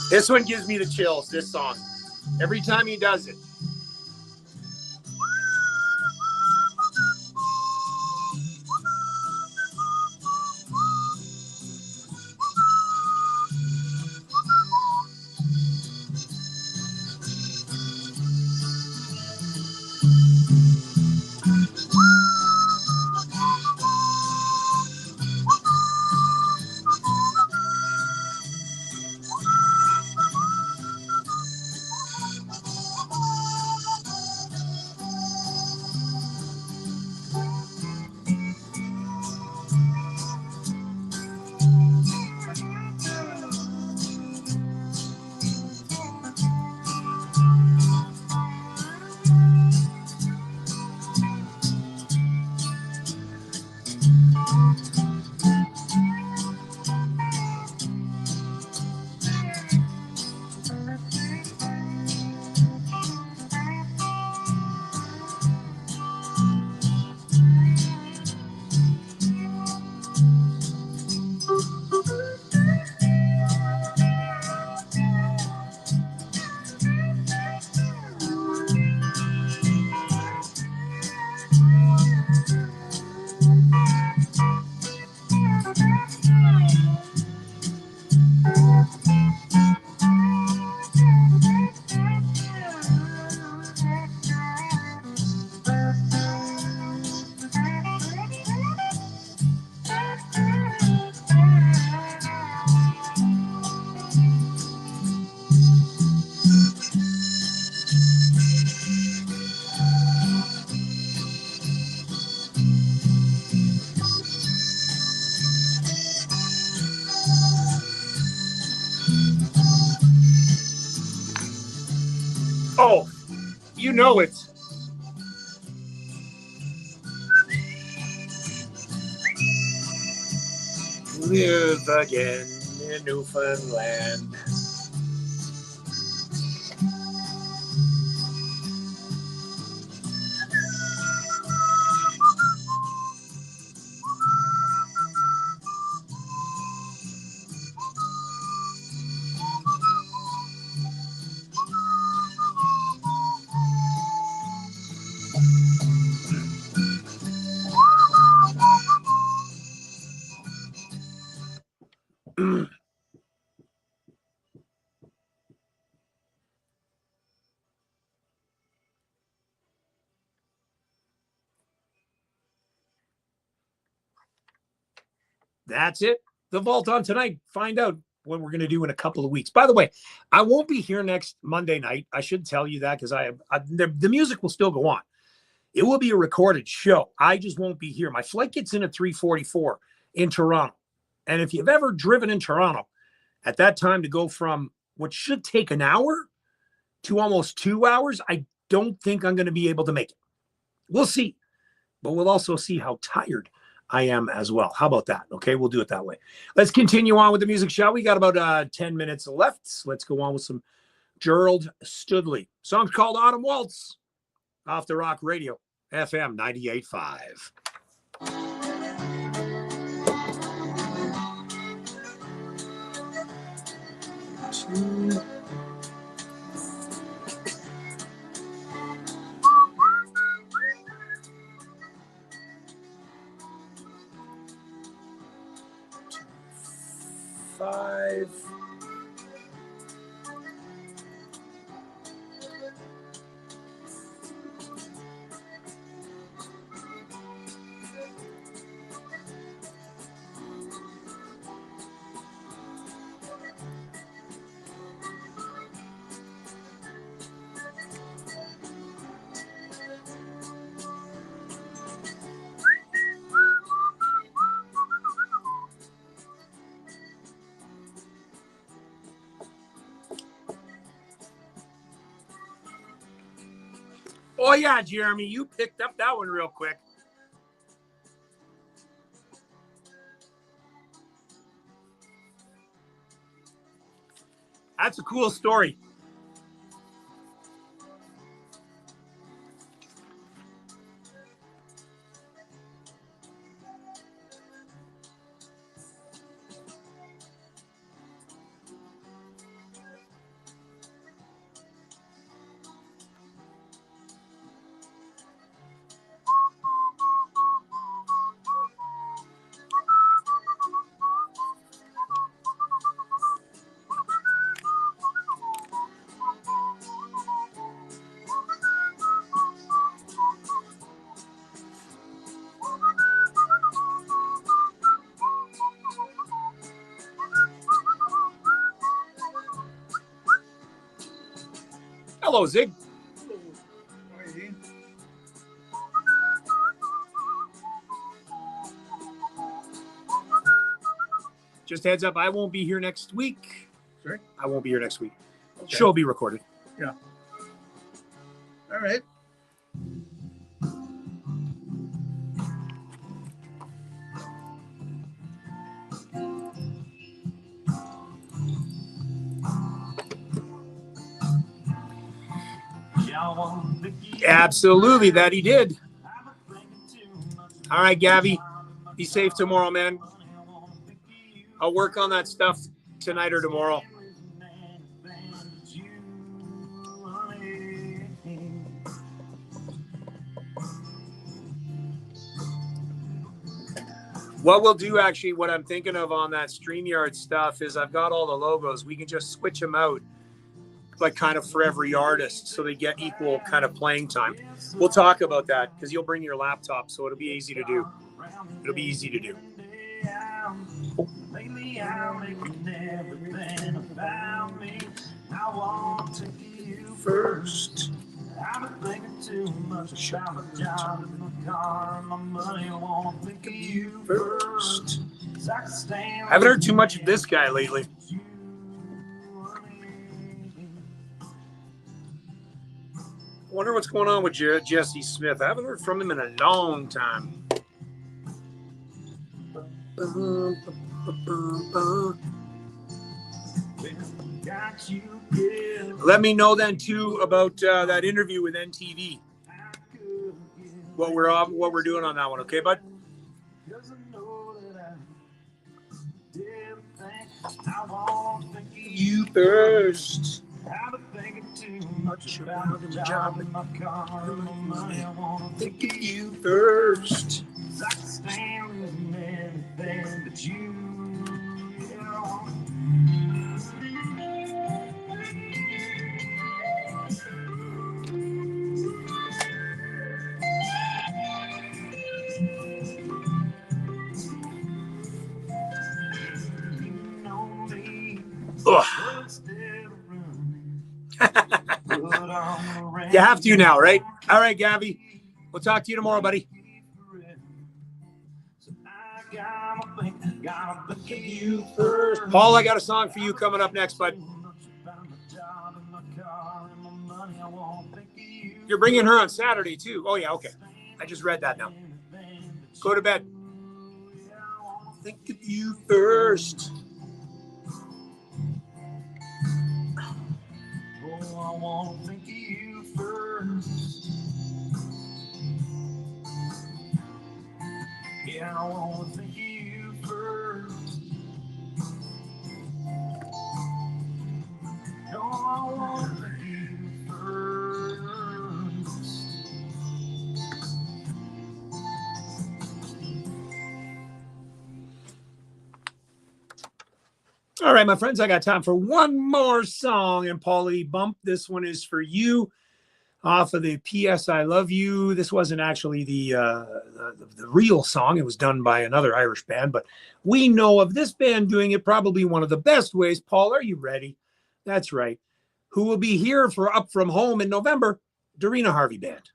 This one gives me the chills, this song. Every time he does it. You know it. Live again in Newfoundland. That's it. The vault on tonight. Find out what we're going to do in a couple of weeks. By the way, I won't be here next Monday night. I should tell you that because the music will still go on. It will be a recorded show. I just won't be here. My flight gets in at 3:44 in Toronto. And if you've ever driven in Toronto at that time to go from what should take an hour to almost 2 hours, I don't think I'm going to be able to make it. We'll see. But we'll also see how tired I am as well. How about that? Okay, we'll do it that way. Let's continue on with the music, shall we? Got about 10 minutes left. Let's go on with some Gerald Studley. Song's called Autumn Waltz off the Rock Radio, FM 98.5. Five. Oh, yeah, Jeremy, you picked up that one real quick. That's a cool story. Hello, Zig. Just heads up, I won't be here next week. Sorry? I won't be here next week. Okay. Show will be recorded. Yeah. All right. Absolutely, that he did. All right, Gabby, be safe tomorrow, man. I'll work on that stuff tonight or tomorrow. What we'll do, actually, what I'm thinking of on that StreamYard stuff is I've got all the logos. We can just switch them out, like kind of for every artist, so they get equal kind of playing time. We'll talk about that because you'll bring your laptop, so it'll be easy to do. It'll be easy to do. First. I've been thinking too much about the job in the car. My money won't think of you first. I haven't heard too much of this guy lately. Wonder what's going on with Jesse Smith. I haven't heard from him in a long time. Let me know then too about that interview with NTV. What we're doing on that one, okay, bud? You first. Too much about the job in my car. I wanna think of you first. I can stand with anything but you. You have to now, right? All right, Gabby. We'll talk to you tomorrow, buddy. Paul, I got a song for you coming up next, bud. You're bringing her on Saturday, too. Oh, yeah, okay. I just read that now. Go to bed. Think of you first. Oh, I want to think of you first. Yeah, I want to think of you first. No, I want to think of you first. All right, my friends, I got time for one more song. And Paulie Bump, this one is for you off of the P.S. I Love You. This wasn't actually the real song. It was done by another Irish band, but we know of this band doing it probably one of the best ways. Paul, are you ready? That's right. Who will be here for Up From Home in November? Darina Harvey Band.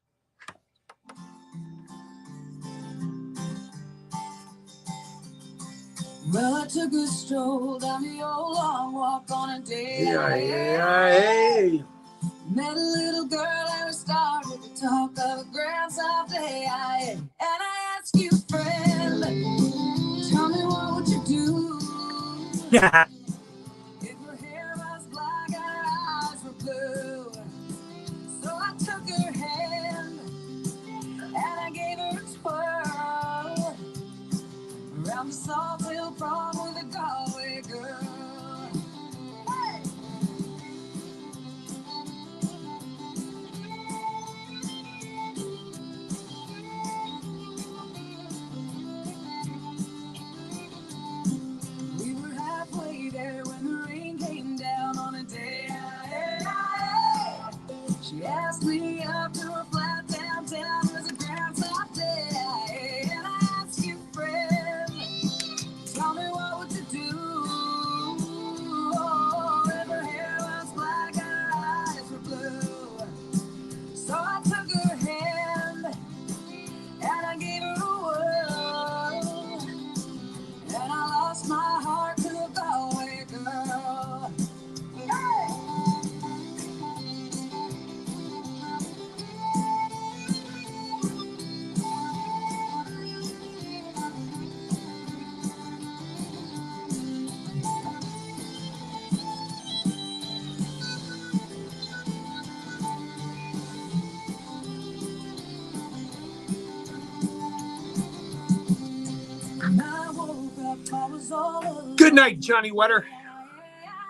Well, I took a stroll down the old long walk on a day. Hey. Met a little girl and we started to talk of a grand soft day. And I asked you, friend, tell me what would you do? Yeah. If her hair was black and her eyes were blue. So I took her hand and I gave her a twirl around the Salt Hill Prom with a Galway girl. Hey! We were halfway there when the rain came down on a day. She asked me up to her flat downtown. It was a grand soft day. And I asked you, friend, tell me what would you do? Oh, if her hair was black and her eyes were blue. So I took her hand and I gave her a whirl. And I lost my heart to a Galway girl. Hey! Good night, Johnny Wetter.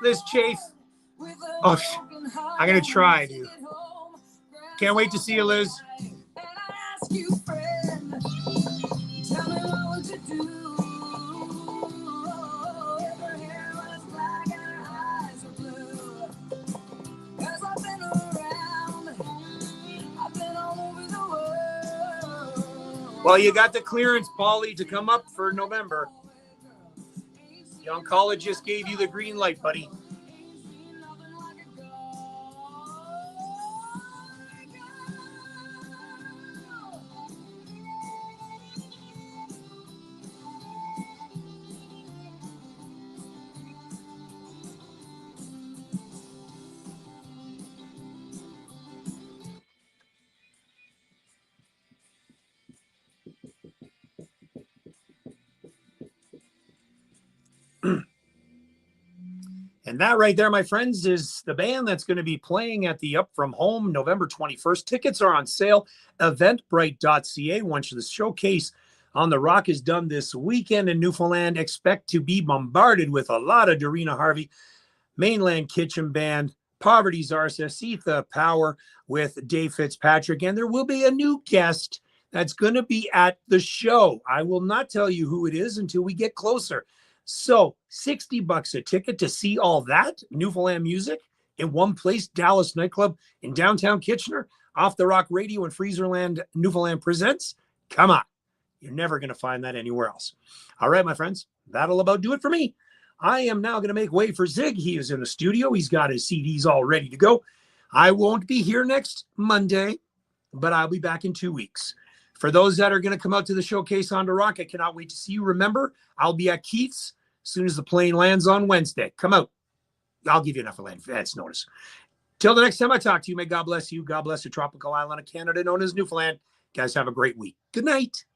Liz Chafe. Oh, I'm going to try, dude. Can't wait to see you, Liz. Well, you got the clearance, Paulie, to come up for November. The oncologist gave you the green light, buddy. And that right there, my friends, is the band that's going to be playing at the Up From Home November 21st. Tickets are on sale, eventbrite.ca. Once the showcase on the Rock is done this weekend in Newfoundland, expect to be bombarded with a lot of Darina Harvey, Mainland Kitchen Band, Poverty Czarsa, Setha Power with Dave Fitzpatrick, and there will be a new guest that's going to be at the show. I will not tell you who it is until we get closer. So $60 a ticket to see all that Newfoundland music in one place, Dallas Nightclub in downtown Kitchener, Off the Rock Radio and Freezerland Newfoundland presents. Come on. You're never going to find that anywhere else. All right, my friends, that'll about do it for me. I am now going to make way for Zig. He is in the studio. He's got his CDs all ready to go. I won't be here next Monday, but I'll be back in 2 weeks. For those that are going to come out to the showcase on the Rock, I cannot wait to see you. Remember, I'll be at Keith's as soon as the plane lands on Wednesday. Come out. I'll give you enough advance notice. Till the next time I talk to you, may God bless you. God bless the tropical island of Canada known as Newfoundland. Guys, have a great week. Good night.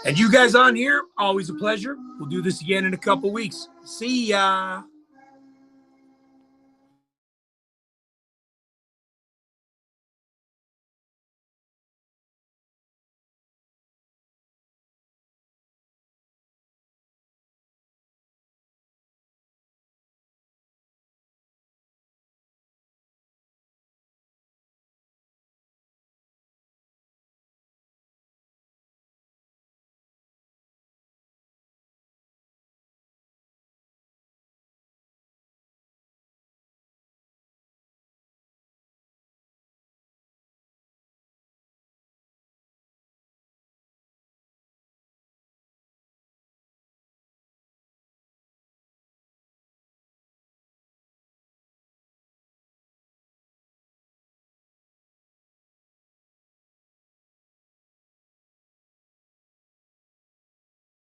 And you guys on here, always a pleasure. We'll do this again in a couple weeks. See ya.